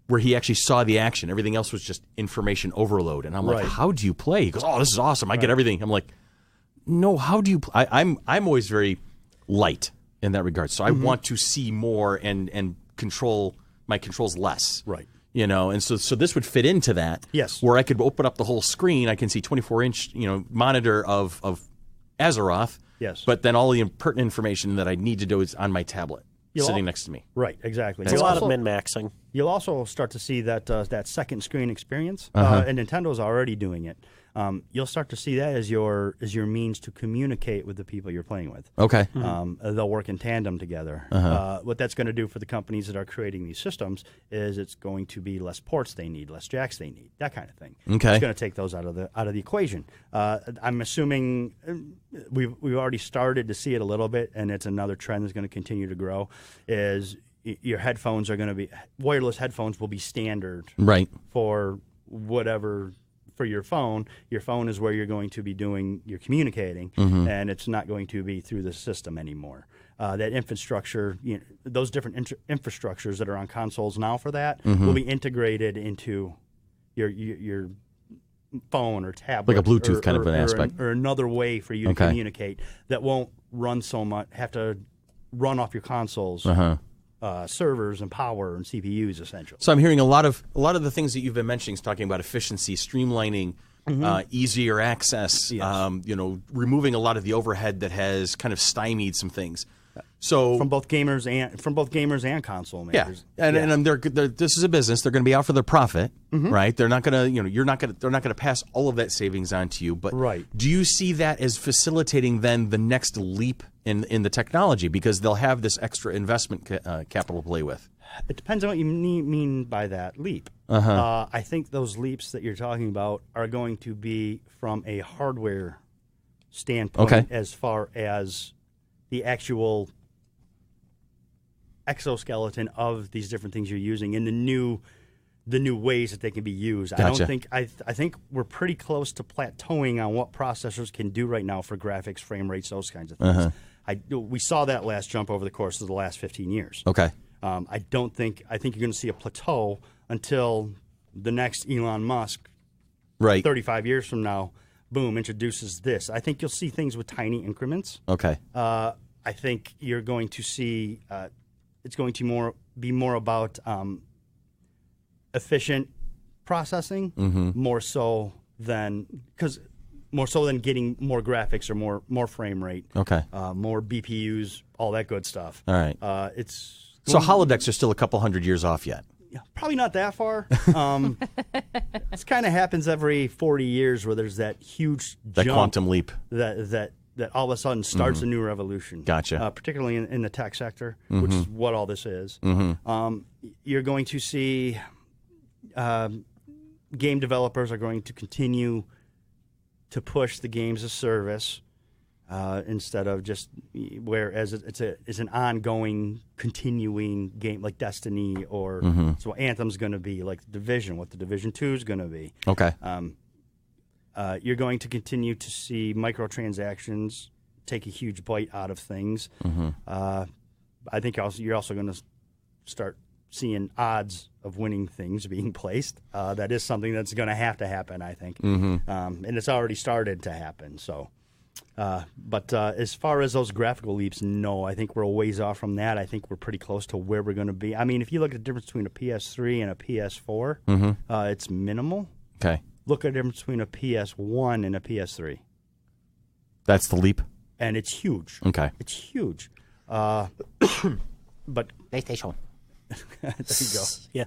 where he actually saw the action. Everything else was just information overload. And I'm like, how do you play? He goes, oh, this is awesome. I get everything. I'm like, no, how do you play? I'm always very light in that regard. So I want to see more and control my controls less. Right. And so this would fit into that. Yes. Where I could open up the whole screen. I can see 24-inch, monitor of Azeroth. Yes. But then all the pertinent information that I need to do is on my tablet. Sitting next to me. Right, exactly. There's a lot of min-maxing. You'll also start to see that second screen experience, and Nintendo's already doing it. You'll start to see that as your means to communicate with the people you're playing with. Okay. They'll work in tandem together. What that's going to do for the companies that are creating these systems is it's going to be less ports they need, less jacks they need, that kind of thing. Okay. It's going to take those out of the equation. I'm assuming we've already started to see it a little bit, and it's another trend that's going to continue to grow. Is your headphones are going to be wireless headphones will be standard, right, for whatever. For your phone is where you're going to be doing your communicating, and it's not going to be through the system anymore. That infrastructure, those different infrastructures that are on consoles now for that will be integrated into your phone or tablet, like a Bluetooth kind of an aspect, or another way for you to communicate that won't run so much. Have to run off your consoles. Servers and power and CPUs, essentially. So I'm hearing a lot of the things that you've been mentioning is talking about efficiency, streamlining, easier access, removing a lot of the overhead that has kind of stymied some things. So from both gamers and console makers. And this is a business. They're going to be out for their profit, right? They're not going to, they're not going to pass all of that savings on to you. But do you see that as facilitating then the next leap in the technology, because they'll have this extra investment capital to play with? It depends on what you mean by that leap. I think those leaps that you're talking about are going to be from a hardware standpoint, as far as the actual exoskeleton of these different things you're using and the new ways that they can be used. Gotcha. I think we're pretty close to plateauing on what processors can do right now for graphics, frame rates, those kinds of things. We saw that last jump over the course of the last 15 years. Okay. I think you're going to see a plateau until the next Elon Musk, right, 35 years from now, boom, introduces this. I think you'll see things with tiny increments. Okay. I think you're going to see it's going to be more about efficient processing, more so than getting more graphics or more frame rate. Okay. More BPUs, all that good stuff. All right. So holodecks are still a couple hundred years off yet. Yeah, probably not that far. This kind of happens every 40 years where there's that huge jump, quantum leap that all of a sudden starts a new revolution. Gotcha. Particularly in the tech sector, which is what all this is. You're going to see game developers are going to continue to push the games as service instead of just whereas it's an ongoing, continuing game like Destiny or so Anthem's going to be like the Division, what the Division 2 is going to be. Okay. You're going to continue to see microtransactions take a huge bite out of things. I think you're also going to start seeing odds of winning things being placed. That is something that's going to happen, I think. And it's already started to happen. So, but as far as those graphical leaps, no, I think we're a ways off from that. I think we're pretty close to where we're going to be. I mean, if you look at the difference between a PS3 and a PS4, it's minimal. Okay. Look at the difference between a PS1 and a PS3. That's the leap? And it's huge. Okay. It's huge. But PlayStation. there you go. Yeah.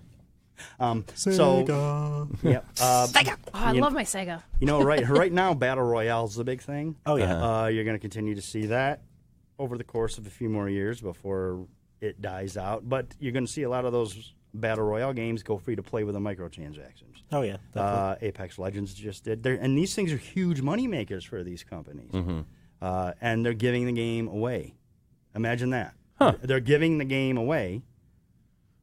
Sega. Yeah. Sega. Oh, I love my Sega. You know, right now, Battle Royale is the big thing. Oh, yeah. You're going to continue to see that over the course of a few more years before it dies out. But you're going to see a lot of those Battle Royale games go free to play with the microtransactions. Oh, yeah. Apex Legends just did. And these things are huge money makers for these companies. And they're giving the game away. Imagine that. Huh. They're giving the game away.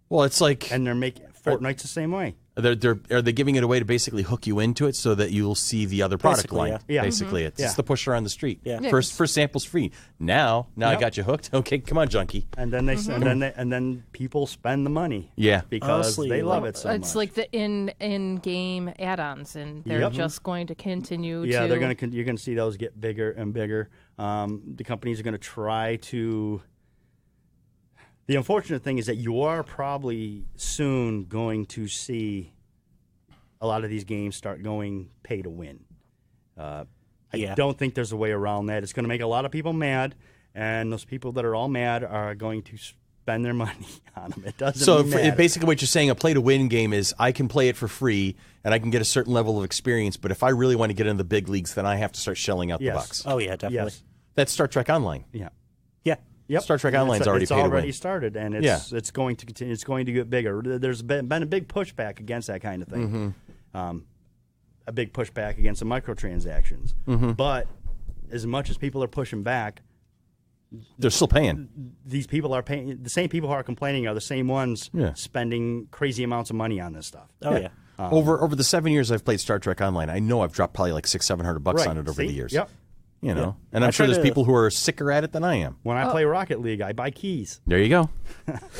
Well, it's like... And they're making... Fortnite's the same way. Are they giving it away to basically hook you into it so that you'll see the other product Basically, line? yeah. Basically, it's the push around the street. Yeah. First sample's free. Now I got you hooked. Okay, come on, junkie. And then and then people spend the money. Yeah. Because Honestly, they love it so much. It's like the in-game add-ons, and they're just going to continue to... Yeah, you're going to see those get bigger and bigger. The companies are going to try to... The unfortunate thing is that you are probably soon going to see a lot of these games start going pay to win. I don't think there's a way around that. It's going to make a lot of people mad, and those people that are all mad are going to spend their money on them. It doesn't matter. Basically what you're saying, a play to win game is I can play it for free and I can get a certain level of experience, but if I really want to get into the big leagues, then I have to start shelling out the bucks. Oh, yeah, definitely. Yes. That's Star Trek Online. Yeah. Yeah. Yep. Star Trek Online's already paid to win. It's already started, and it's going to continue. It's going to get bigger. There's been a big pushback against that kind of thing. A big pushback against the microtransactions. But as much as people are pushing back, they're still paying. These people are paying. The same people who are complaining are the same ones spending crazy amounts of money on this stuff. Oh, yeah. Over the 7 years I've played Star Trek Online, I know I've dropped probably like $600-700 on it over the years. Yep. You know, and I'm sure there's people who are sicker at it than I am. When I play Rocket League, I buy keys. There you go.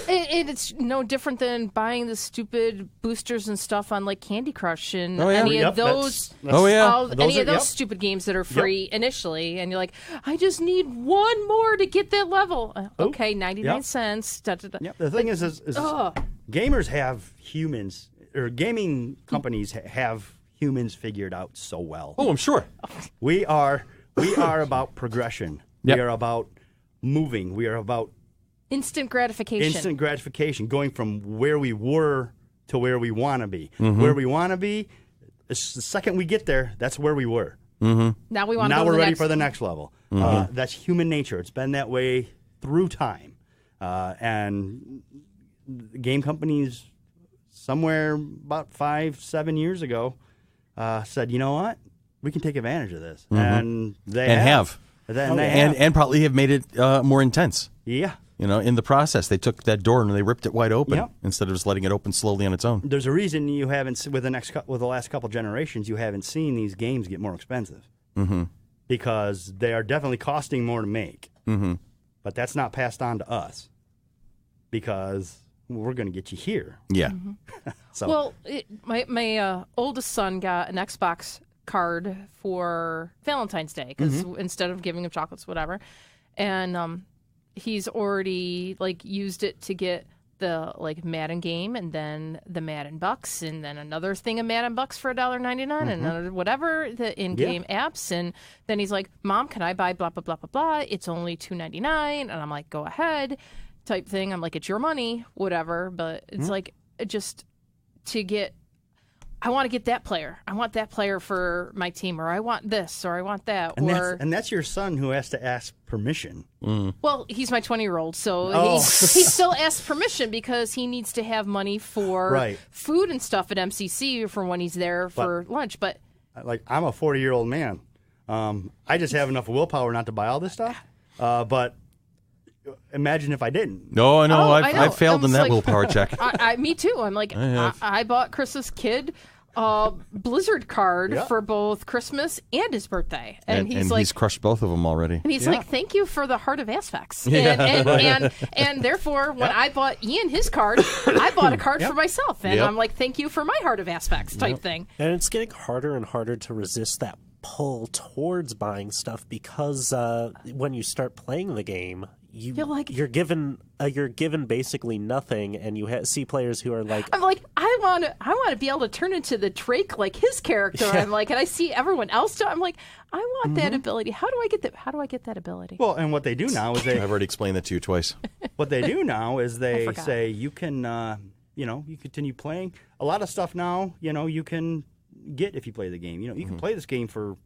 It's no different than buying the stupid boosters and stuff on like Candy Crush and Oh, yeah. any Yep, of those. that's- Any of those stupid games that are free initially, and you're like, I just need one more to get that level. Okay, 99 cents. Da, da, da. Yep. The thing is gamers have humans, or gaming companies have humans figured out so well. Oh, I'm sure. We are about progression. Yep. We are about moving. We are about Instant gratification. Going from where we were to where we want to be. Where we want to be, the second we get there, that's where we were. Now we want. Now we're ready for the next level. That's human nature. It's been that way through time, and game companies, somewhere about 5-7 years ago, said, you know what? We can take advantage of this, and they have. And probably have made it more intense. Yeah. In the process, they took that door and they ripped it wide open instead of just letting it open slowly on its own. There's a reason you haven't, with the last couple generations, you haven't seen these games get more expensive. Mm-hmm. Because they are definitely costing more to make. Mm-hmm. But that's not passed on to us because we're going to get you here. Yeah. So. Well, my oldest son got an Xbox card for Valentine's Day because instead of giving him chocolates, whatever, and he's already used it to get the Madden game and then the Madden Bucks and then another thing of Madden Bucks for $1.99 and another whatever the in-game apps, and then he's like, Mom, can I buy blah blah blah blah blah? It's only $2.99, and I'm like, go ahead, type thing. I'm like, it's your money, whatever, but it's just to get. I want to get that player. I want that player for my team, or I want this, or I want that, and that's your son who has to ask permission. Well, he's my 20-year-old, so he still asks permission because he needs to have money for food and stuff at MCC for when he's there for lunch. But I'm a 40-year-old man. I just have enough willpower not to buy all this stuff. But imagine if I didn't. No, I know. I've failed in that willpower check. Me too. I'm like, I bought Chris's kid a Blizzard card for both Christmas and his birthday, and he's crushed both of them already. And he's like, "Thank you for the Heart of Aspects." And therefore, when I bought Ian his card, I bought a card for myself, and I'm like, "Thank you for my Heart of Aspects" type thing. And it's getting harder and harder to resist that pull towards buying stuff because when you start playing the game, you're given basically nothing, and you see players who are like, I'm like, I want to be able to turn into the Drake like his character. I'm like, and I see everyone else do. I'm like, I want that ability. How do I get that? How do I get that ability? Well, and what they do now is I've already explained that to you twice. What they do now is they say you can you continue playing a lot of stuff now. You can get if you play the game. You can play this game for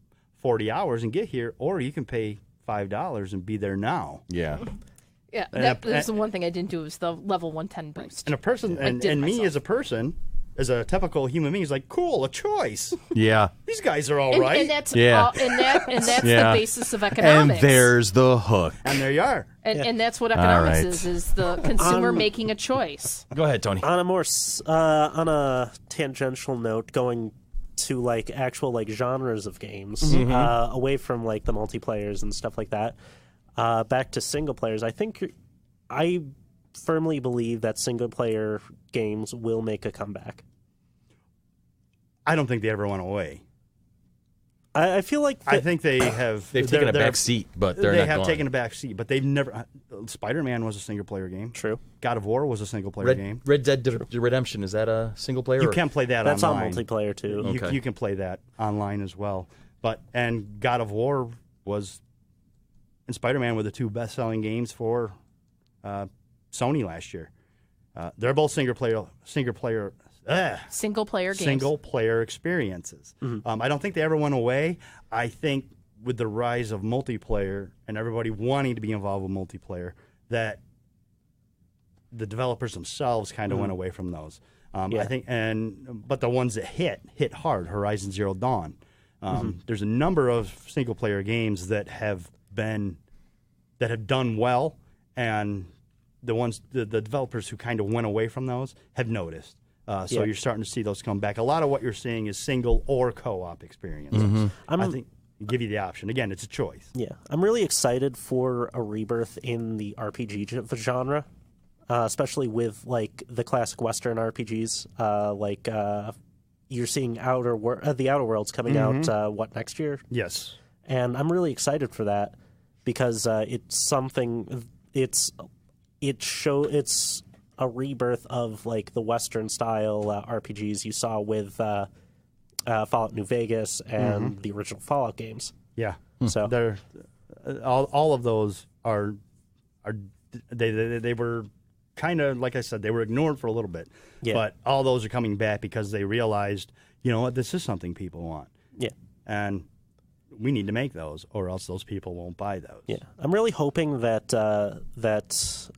40 hours and get here, or you can pay $5 and be there now. Yeah. Yeah, that's the one thing I didn't do was the level 110 boost. And a person, and me as a person, as a typical human being, is like, cool, a choice. Yeah. These guys are all right. And that's the basis of economics. And there's the hook. And there you are. And that's what economics is the consumer making a choice. Go ahead, Tony. On a more on a tangential note, going to actual genres of games, away from the multiplayers and stuff like that, back to single players. I firmly believe that single player games will make a comeback. I don't think they ever went away. I feel like I think they have. They've taken a back seat, but they have taken a back seat, but they've never. Spider-Man was a single player game. True. God of War was a single player game. Red Dead Redemption, is that a single player? You can play that That's online. That's on multiplayer too. Okay. You can play that online as well. And God of War was, and Spider-Man were the two best-selling games for Sony last year. They're both single player games. Single player experiences. I don't think they ever went away. I think with the rise of multiplayer and everybody wanting to be involved with multiplayer, that the developers themselves kind of went away from those. I think, but the ones that hit hard. Horizon Zero Dawn. There's a number of single player games that have done well, and the developers who kind of went away from those have noticed. So you're starting to see those come back. A lot of what you're seeing is single or co-op experiences. I think give you the option. Again, it's a choice. Yeah, I'm really excited for a rebirth in the RPG genre, especially with the classic Western RPGs. You're seeing the Outer Worlds coming out next year? Yes, and I'm really excited for that because it's something. It's a rebirth of the Western style RPGs you saw with Fallout New Vegas and the original Fallout games. Yeah, so they're all of those are they were kind of, like I said, they were ignored for a little bit. Yeah. But all those are coming back because they realized, you know what, this is something people want. Yeah. And we need to make those, or else those people won't buy those. Yeah. I'm really hoping that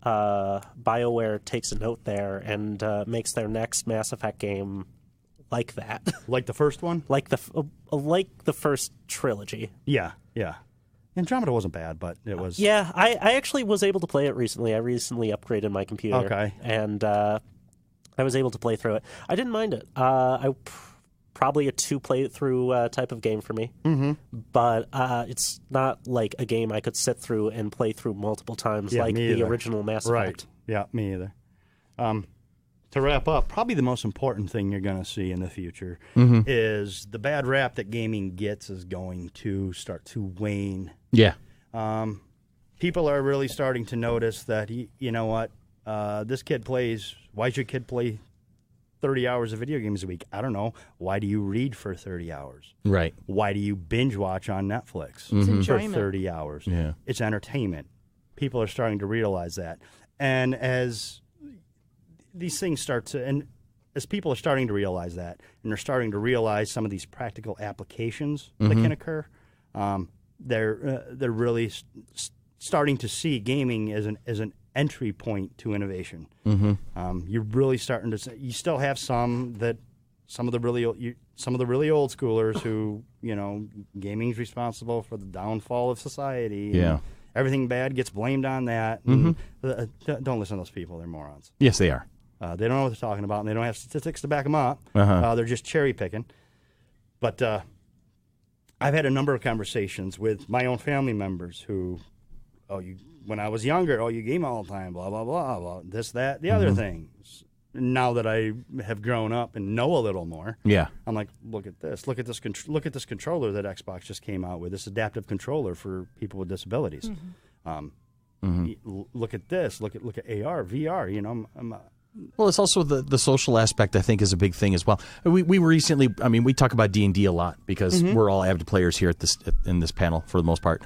BioWare takes a note there and makes their next Mass Effect game like that. Like the first one? Like the first trilogy. Yeah, yeah. Andromeda wasn't bad, but it was. Yeah, I actually was able to play it recently. I recently upgraded my computer. Okay. And I was able to play through it. I didn't mind it. Probably a 2 playthrough type of game for me. Mm-hmm. But it's not like a game I could sit through and play through multiple times like the original Mass Effect. Right. Yeah, me either. To wrap up, probably the most important thing you're going to see in the future is the bad rap that gaming gets is going to start to wane. Yeah. People are really starting to notice that, you know what, this kid plays, why should your kid play 30 hours of video games a week? I don't know. Why do you read for 30 hours? Right. Why do you binge watch on Netflix for 30 hours? Yeah. It's entertainment. People are starting to realize that. And as these things start to, and as people are starting to realize that, and they're starting to realize some of these practical applications that can occur, they're really starting to see gaming as an entry point to innovation. You're really starting to see, you still have some of the really old schoolers who, you know, gaming's responsible for the downfall of society. Yeah. Everything bad gets blamed on that. Don't listen to those people. They're morons. Yes, they are. They don't know what they're talking about, and they don't have statistics to back them up. They're just cherry picking. But I've had a number of conversations with my own family members who, when I was younger, you game all the time, blah, blah, blah, blah, this, that, the other things. Now that I have grown up and know a little more, I'm like, look at this controller that Xbox just came out with, this adaptive controller for people with disabilities. Look at this, look at AR, VR. You know, well, it's also the social aspect, I think, is a big thing as well. We recently, I mean, we talk about D&D a lot because we're all avid players here in this panel for the most part,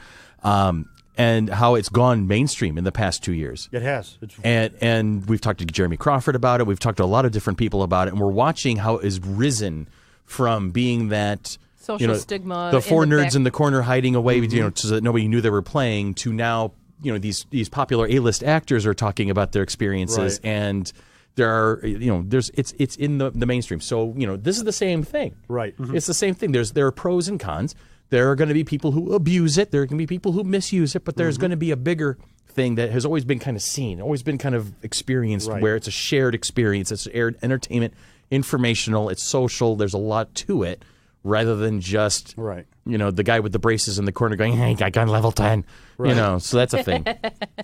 and how it's gone mainstream in the past 2 years. It has. And we've talked to Jeremy Crawford about it. We've talked to a lot of different people about it, and we're watching how it has risen from being that social stigma, the four nerds in the corner hiding away, so that nobody knew they were playing, to now, these popular A-list actors are talking about their experiences, and there are, it's in the mainstream. So, this is the same thing. Right. It's the same thing. There are pros and cons. There are going to be people who abuse it. There are going to be people who misuse it. But there's going to be a bigger thing that has always been kind of seen, always been kind of experienced, where it's a shared experience. It's shared entertainment, informational. It's social. There's a lot to it, rather than just the guy with the braces in the corner going, "Hey, I got level 10." So that's a thing.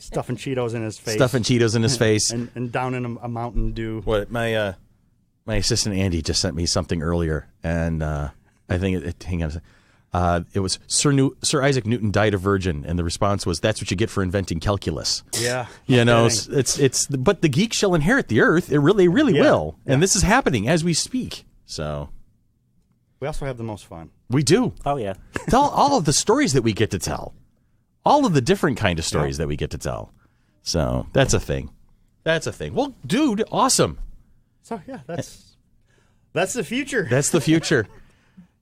Stuffing Cheetos in his face. Stuffing Cheetos in his face. and down in a Mountain Dew. What my assistant Andy just sent me something earlier, and I think hang on a second. It was Sir Isaac Newton died a virgin, and the response was, "That's what you get for inventing calculus." Yeah, it's but the geek shall inherit the earth. It really will, and this is happening as we speak. So we also have the most fun. We do. Oh yeah, tell all of the stories that we get to tell, all of the different kind of stories that we get to tell. So that's a thing. That's a thing. Well, dude, awesome. So that's the future. That's the future.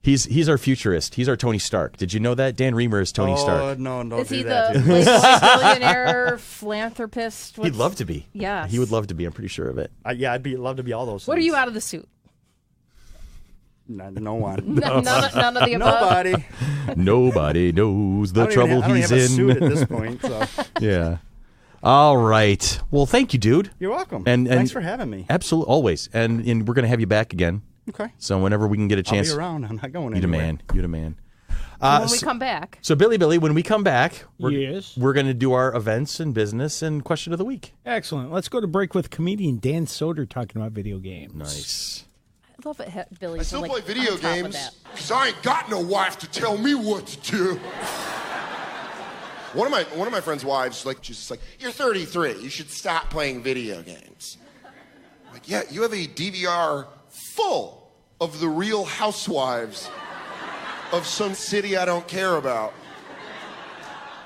He's our futurist. He's our Tony Stark. Did you know that? Dan Reamer is Tony Stark. No, don't is do he that. Is he the billionaire philanthropist? He'd love to be. Yeah. He would love to be. I'm pretty sure of it. I'd love to be all those things. What are you out of the suit? No one. None of the above? Nobody. Nobody knows the trouble he's in. I don't have a suit at this point. So. Yeah. All right. Well, thank you, dude. You're welcome. And thanks for having me. Absolutely. Always. And we're going to have you back again. Okay. So whenever we can get a chance. I'll be around. I'm not going anywhere. You the man. When we come back. So, Billy, when we come back, we're going to do our events and business and question of the week. Excellent. Let's go to break with comedian Dan Soder talking about video games. Nice. I love it, Billy. I still play video games because I ain't got no wife to tell me what to do. One of my friend's wives, she's just like, "You're 33. You should stop playing video games." I'm like, yeah, you have a DVR full of the Real Housewives of some city I don't care about.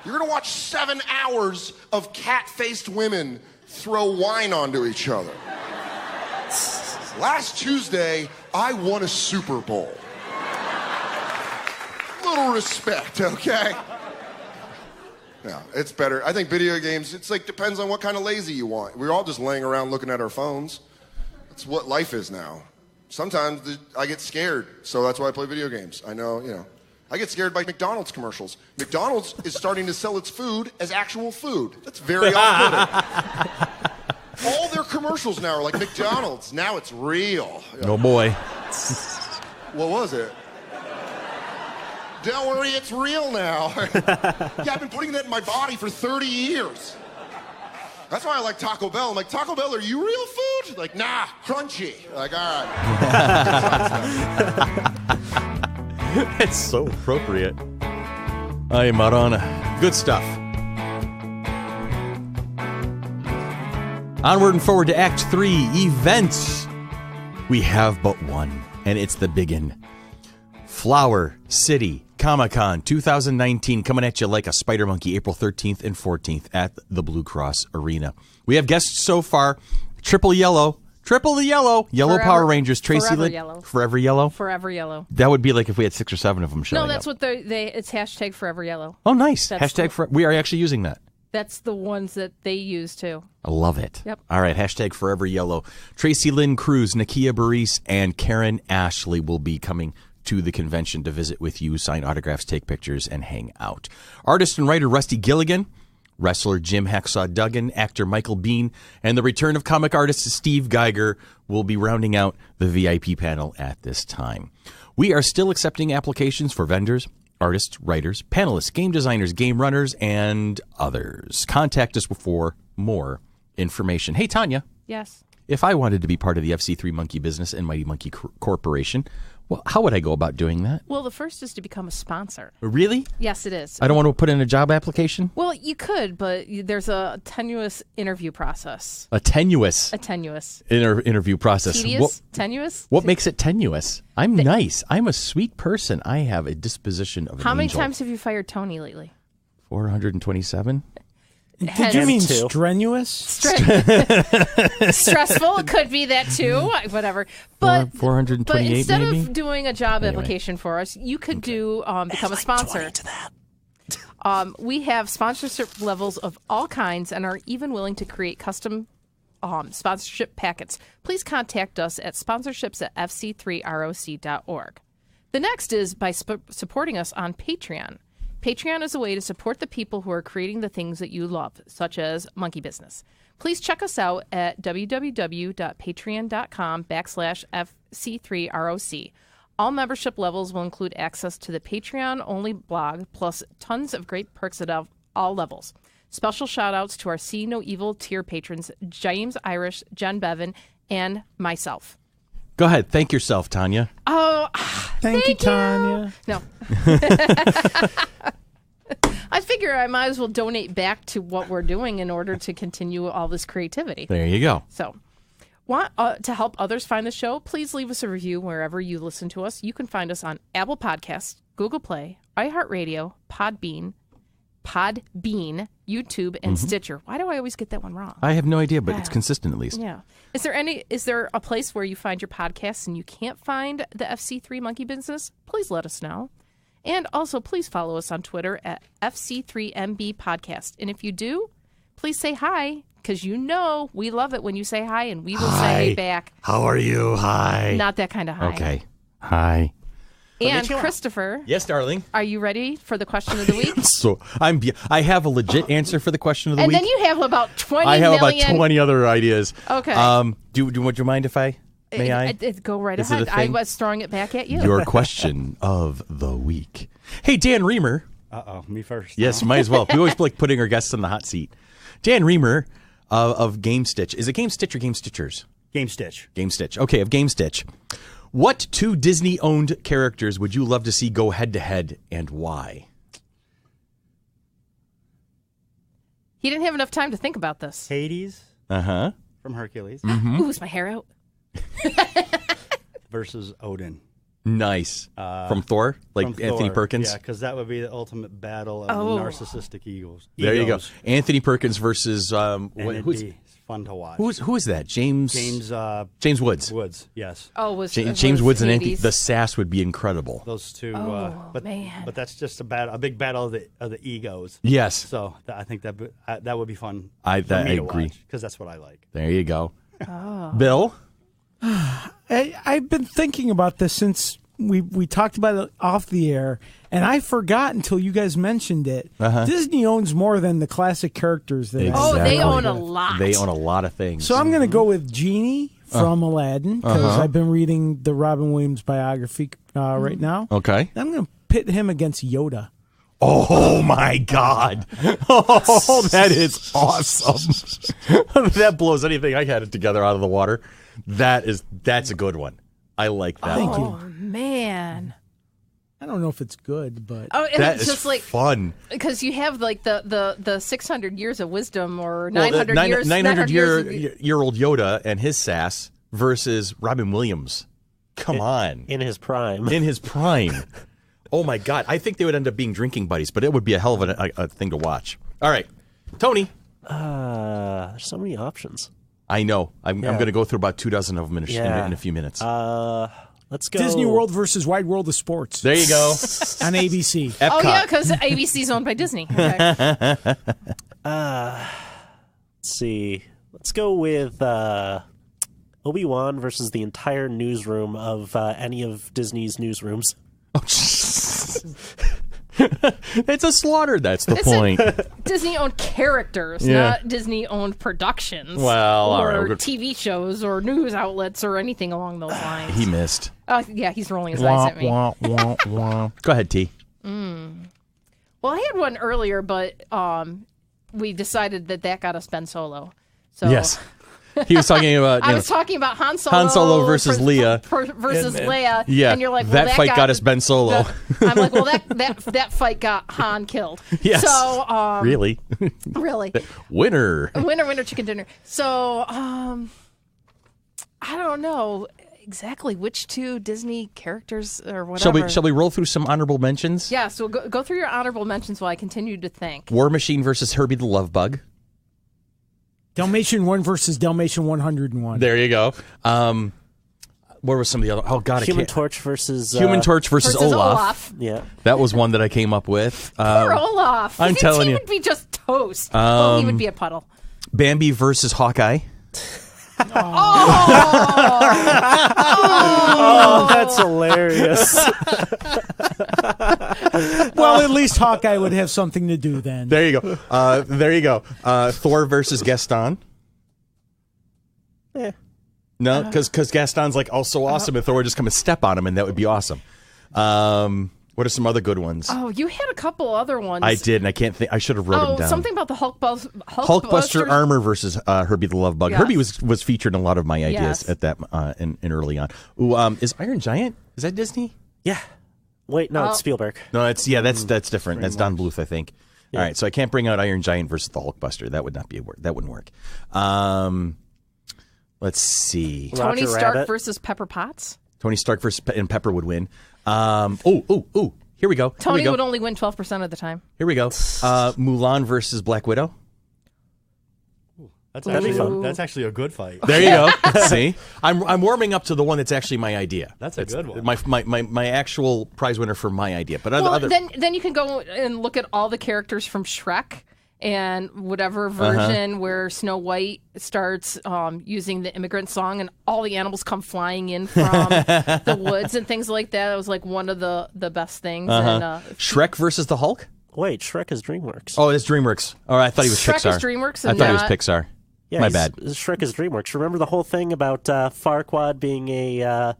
You're gonna watch 7 hours of cat-faced women throw wine onto each other. Last Tuesday, I won a Super Bowl. Little respect, okay? Yeah, it's better. I think video games, depends on what kind of lazy you want. We're all just laying around looking at our phones. That's what life is now. Sometimes I get scared, so that's why I play video games. I know, I get scared by McDonald's commercials. McDonald's is starting to sell its food as actual food. That's very off-putting. All their commercials now are like McDonald's. Now it's real. Oh, boy. What was it? Don't worry, it's real now. Yeah, I've been putting that in my body for 30 years. That's why I like Taco Bell. I'm like, Taco Bell, are you real food? Like, nah, crunchy. Like, all right. It's so appropriate. Ay, Marana. Good stuff. Onward and forward to Act 3, events. We have but one, and it's the biggin. Flower City Comic-Con 2019 coming at you like a spider monkey April 13th and 14th at the Blue Cross Arena. We have guests so far. Triple the yellow. Yellow Power Rangers. Tracy Forever Lynn. Yellow. Forever Yellow? Forever Yellow. That would be like if we had 6 or 7 of them showing up. No, that's what it's hashtag Forever Yellow. Oh, nice. That's We are actually using that. That's the ones that they use, too. I love it. Yep. All right, hashtag Forever Yellow. Tracy Lynn Cruz, Nakia Baris, and Karen Ashley will be coming to the convention to visit with you, sign autographs, take pictures, and hang out. Artist and writer Rusty Gilligan, wrestler Jim Hacksaw Duggan, actor Michael Bean, and the return of comic artist Steve Geiger will be rounding out the VIP panel at this time. We are still accepting applications for vendors, artists, writers, panelists, game designers, game runners, and others. Contact us for more information. Hey, Tanya. Yes. If I wanted to be part of the FC3 Monkey Business and Mighty Monkey Corporation, well, how would I go about doing that? Well, the first is to become a sponsor. Really? Yes, it is. I don't want to put in a job application? Well, you could, but there's a tenuous interview process. A tenuous interview process. Tedious? Tenuous? What makes it tenuous? I'm nice. I'm a sweet person. I have a disposition of an How many angel. times have you fired Tony lately? 427. Did you mean strenuous? Stressful? It could be that too. Whatever. But 428 but instead maybe? of doing a job Anyway. application for us, you could do become a sponsor. To that. We have sponsorship levels of all kinds and are even willing to create custom sponsorship packets. Please contact us at sponsorships@fc3roc.org. The next is by supporting us on Patreon. Patreon is a way to support the people who are creating the things that you love, such as Monkey Business. Please check us out at www.patreon.com/FC3ROC. All membership levels will include access to the Patreon-only blog, plus tons of great perks at all levels. Special shout-outs to our See No Evil tier patrons, James Irish, Jen Bevan, and myself. Go ahead. Thank yourself, Tanya. Oh, Thank you, Tanya. No. I figure I might as well donate back to what we're doing in order to continue all this creativity. There you go. So, want to help others find the show? Please leave us a review wherever you listen to us. You can find us on Apple Podcasts, Google Play, iHeartRadio, Podbean, YouTube, and Stitcher. Why do I always get that one wrong? I have no idea, but it's consistent at least. Yeah. Is there a place where you find your podcasts and you can't find the FC3 Monkey Business? Please let us know. And also, please follow us on Twitter at FC3MB Podcast. And if you do, please say hi, because you know we love it when you say hi, and we will say back. How are you? Hi. Not that kind of hi. Okay. Hi. And Christopher. Yes, darling. Are you ready for the question of the week? So I have a legit answer for the question of the week. And then you have about 20 I have million. about 20 other ideas. Okay. Would you mind if I? May I? Go right Is it ahead. a I thing? was throwing it back at you. Your question of the week. Hey, Dan Reamer. Me first. Yes, might as well. We always like putting our guests on the hot seat. Dan Reamer of Gamestitch. Is it Gamestitch or Gamestitchers? Gamestitch. Gamestitch. Okay, of Gamestitch. What 2 Disney-owned characters would you love to see go head-to-head, and why? He didn't have enough time to think about this. Hades Uh-huh. from Hercules Ooh, is my hair out? versus Odin. Nice. From Thor? Like From Anthony Thor. Perkins? Yeah, because that would be the ultimate battle of Oh. the narcissistic egos. There you go. Egos. Anthony Perkins versus... And it'd be fun to watch. Who is that? James Woods. Woods, yes. Oh, James Woods and Anthony. Hades? The sass would be incredible. Those two. Oh, man. But that's just a big battle of the egos. Yes. So I think that would be fun. I agree. Because that's what I like. There you go. Oh. Bill? I've been thinking about this since we talked about it off the air, and I forgot until you guys mentioned it. Disney owns more than the classic characters. That Oh, they own a lot. They own a lot of things. So I'm going to go with Genie from Aladdin because I've been reading the Robin Williams biography right now. Okay. I'm going to pit him against Yoda. Oh my God! Oh, that is awesome. That blows anything I had it together out of the water. That's a good one. I like that. Thank Oh, man. I don't know if it's good, but That it's is just like fun. because you have like the 600 years of wisdom or 900 years 900 years year old Yoda and his sass versus Robin Williams. Come on, in his prime. in his prime. Oh my God! I think they would end up being drinking buddies, but it would be a hell of a thing to watch. All right, Tony. There's so many options. I know. I'm going to go through about 24 of them in a few minutes. Let's go. Disney World versus Wide World of Sports. There you go. On ABC. Epcot. Oh yeah, because ABC's owned by Disney. Okay. Let's see. Let's go with Obi-Wan versus the entire newsroom of any of Disney's newsrooms. It's a slaughter. That's the point. Disney-owned characters, Yeah. not Disney-owned productions. Well, all or right. TV shows or news outlets or anything along those lines. He missed. Yeah, he's rolling his eyes at me. Go ahead, T. Well, I had one earlier, but we decided that got us Ben Solo. So Yes. He was talking about. I was talking about Han Solo. Han Solo versus Leia. Versus Leia. Yeah. And you're like, well, that fight got us Ben Solo. I'm like, well, that fight got Han killed. Yes. So Really? really. Winner. Winner chicken dinner. So I don't know exactly which two Disney characters or whatever. Shall we roll through some honorable mentions? Yeah, so go through your honorable mentions while I continue to think. War Machine versus Herbie the Love Bug. Dalmatian 1 versus Dalmatian 101. There you go. What were some of the other? Oh God, Human I can't. Torch versus Human Torch versus Olaf. Yeah. That was one that I came up with. Poor Olaf. I'm telling he you. would be just toast. He would be a puddle. Bambi versus Hawkeye. Oh, that's hilarious. Well, at least Hawkeye would have something to do then. There you go. There you go. Thor versus Gaston. Yeah. No, because Gaston's like so awesome, and Thor would just come and step on him, and that would be awesome. What are some other good ones? Oh, you had a couple other ones. I did, and I can't think. I should have wrote them down. Something about the Hulkbuster armor versus Herbie the Love Bug. Yes. Herbie was featured in a lot of my ideas Yes. at that in early on. Ooh, is Iron Giant? Is that Disney? Yeah. Wait, no, it's Spielberg. No, that's different. That's Don Bluth, I think. Yeah. All right, so I can't bring out Iron Giant versus the Hulkbuster. That would not be a word. That wouldn't work. Let's see. Tony Roger Stark Rabbit. versus Pepper Potts. Tony Stark versus and Pepper would win. Here we go. Tony would only win 12% of the time. Here we go. Mulan versus Black Widow. That's That'd be actually fun. that's actually a good fight. There you go. See, I'm warming up to the one that's actually my idea. That's a good one. My actual prize winner for my idea. But Well, other then you can go and look at all the characters from Shrek and whatever version where Snow White starts using the immigrant song and all the animals come flying in from the woods and things like that. It was like one of the best things. And, Shrek versus the Hulk. Wait, Shrek is DreamWorks. Oh, it's DreamWorks. Oh, I thought he was Shrek Pixar. is DreamWorks I and thought he was not- Pixar. Yeah, My bad. Shrek is DreamWorks. Remember the whole thing about Farquaad being a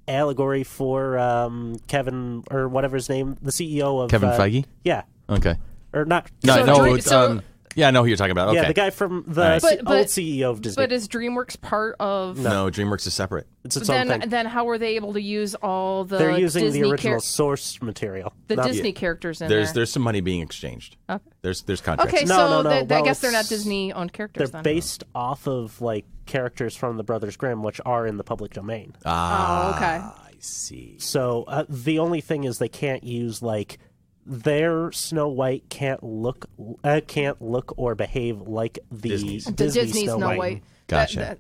allegory for Kevin or whatever his name, the CEO of Kevin Feige? Yeah, Okay. or not? Yeah, I know who you're talking about. Okay. Yeah, the guy from the Right. old CEO of Disney. But is DreamWorks part of... No, DreamWorks is separate. It's its own thing. Then how were they able to use all the They're using Disney the original source material. the not- Disney characters in there? There's some money being exchanged. Okay. There's contracts. Okay, No, so no, no. I Well, guess they're not it's- Disney-owned characters They're then. based off of like characters from the Brothers Grimm, which are in the public domain. Oh, okay. I see. So the only thing is they can't use like their Snow White can't look or behave like the Disney's. The Disney Disney Snow White. Gotcha.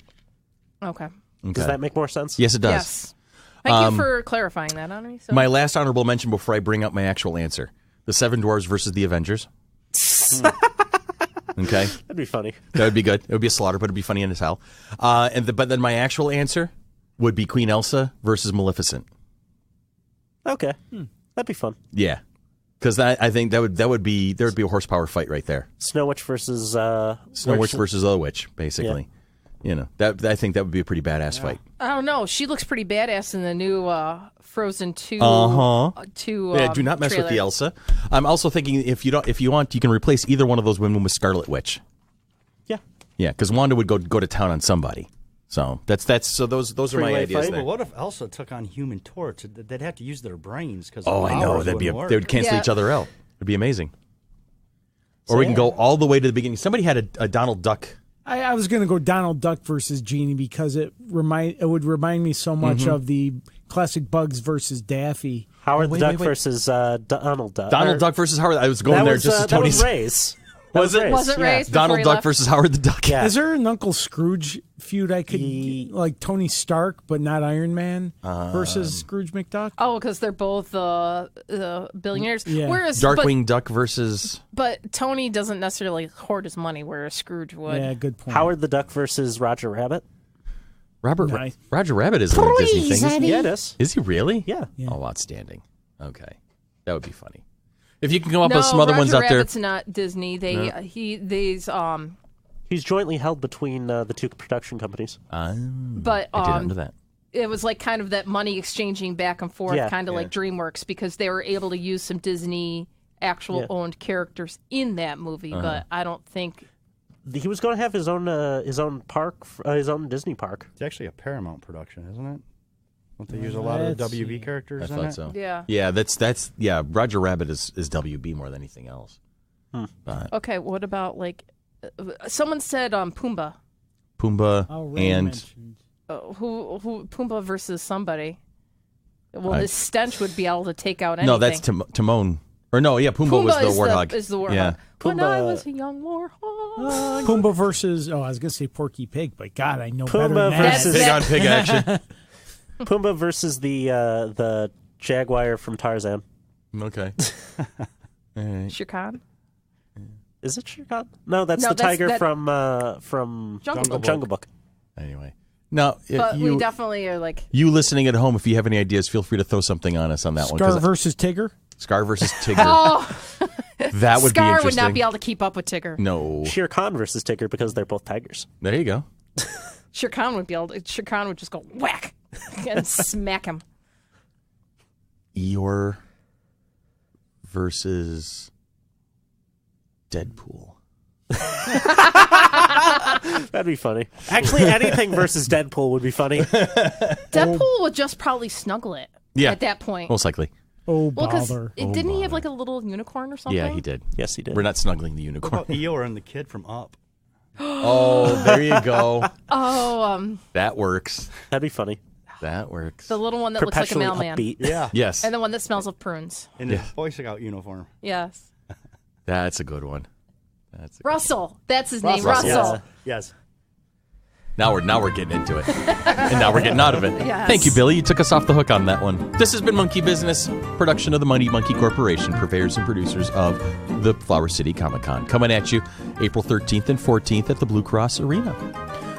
Okay. Does that make more sense? Yes, it does. Yes. Thank you for clarifying that on me. So. My last honorable mention before I bring up my actual answer: the Seven Dwarves versus the Avengers. Okay, That'd be funny. that would be good. It would be a slaughter, but it'd be funny as hell. But then my actual answer would be Queen Elsa versus Maleficent. Okay, that'd be fun. Yeah, because I think there would be a horsepower fight right there. Snow Witch versus Snow Witch versus Other Witch, basically. Yeah. I think that would be a pretty badass fight. I don't know. She looks pretty badass in the new Frozen 2. Do not mess with the Elsa. I'm also thinking if you want, you can replace either one of those women with Scarlet Witch. Yeah, because Wanda would go to town on somebody. So those are my ideas. Well, what if Elsa took on Human Torch? They'd have to use their brains because I know they would cancel each other out. It'd be amazing. Or we can go all the way to the beginning. Somebody had a Donald Duck. I was going to go Donald Duck versus Genie because it would remind me so much of the classic Bugs versus Daffy. Howard the Duck versus Donald Duck. Donald Duck versus Howard. I was going there just as Tony's. That was Ray's. Was it Ray's? Donald Duck versus Howard the Duck. Yeah. Is there an Uncle Scrooge feud I could like Tony Stark but not Iron Man versus Scrooge McDuck? Oh, because they're both billionaires. Yeah. Whereas Darkwing Duck versus. But Tony doesn't necessarily hoard his money, whereas Scrooge would. Yeah, good point. Howard the Duck versus Roger Rabbit. Roger Rabbit isn't a Disney thing. Yeah, it is. Is he really? Yeah. Oh, outstanding. Okay, that would be funny. If you can come up with some other ones out there. Rabbit's not Disney. He's jointly held between the two production companies. But I didn't know that. It was like kind of that money exchanging back and forth, kind of like DreamWorks, because they were able to use some Disney actual owned characters in that movie. But I don't think he was going to have his own park, his own Disney park. It's actually a Paramount production, isn't it? Don't they use a lot of the WB characters in it? I thought so. Yeah. Yeah, that's Roger Rabbit is WB more than anything else. But okay, what about like someone said Pumbaa. Pumbaa and who Pumbaa versus somebody. Well, his stench would be able to take out anything. No, that's Timon. Or no, Pumbaa was the warthog. Is the warthog. Yeah. When I was a young warthog. Pumbaa versus I was going to say Porky Pig, but God, I know better Pumbaa than that. versus Pig on pig action. Pumbaa versus the Jaguar from Tarzan. Okay. Shere Khan? Is it Shere Khan? No, that's the tiger from Jungle Book. Anyway. Now, but we definitely are like... You listening at home, if you have any ideas, feel free to throw something on us on that one. Scar versus Tigger? Scar versus Tigger. Oh! That would be interesting. Scar would not be able to keep up with Tigger. No. Shere Khan versus Tigger because they're both tigers. There you go. Shere Khan would be able to... Shere Khan would just go whack and smack him. Eeyore versus Deadpool. That'd be funny. Actually, anything versus Deadpool would be funny. Deadpool would just probably snuggle it at that point. Most likely. Oh, bother. Didn't he have like a little unicorn or something? Yeah, he did. Yes, he did. We're not snuggling the unicorn. What about Eeyore and the kid from Up? Oh, there you go. Oh, that works. That'd be funny. That works. The little one that looks like a mailman. Upbeat. Yeah. Yes. And the one that smells of prunes. In his Boy Scout uniform. Yes. That's a good one. Russell. That's his name. Russell. Yes. Yes. Now we're getting into it. And now we're getting out of it. Yes. Thank you, Billy. You took us off the hook on that one. This has been Monkey Business, production of the Mighty Monkey Corporation, purveyors and producers of the Flower City Comic-Con. Coming at you April 13th and 14th at the Blue Cross Arena.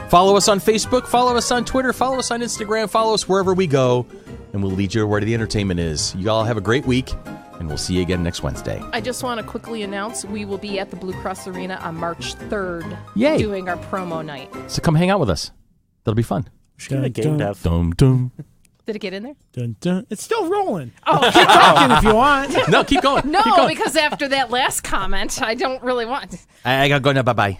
Follow us on Facebook, follow us on Twitter, follow us on Instagram, follow us wherever we go, and we'll lead you to where the entertainment is. You all have a great week, and we'll see you again next Wednesday. I just want to quickly announce we will be at the Blue Cross Arena on March 3rd. Yay. Doing our promo night. So come hang out with us. That'll be fun. Should get a game dev. Dum, dum. Did it get in there? Dun, dun. It's still rolling. Oh, keep talking if you want. No, keep going. No, keep going. because after that last comment, I don't really want. I gotta go now. Bye-bye.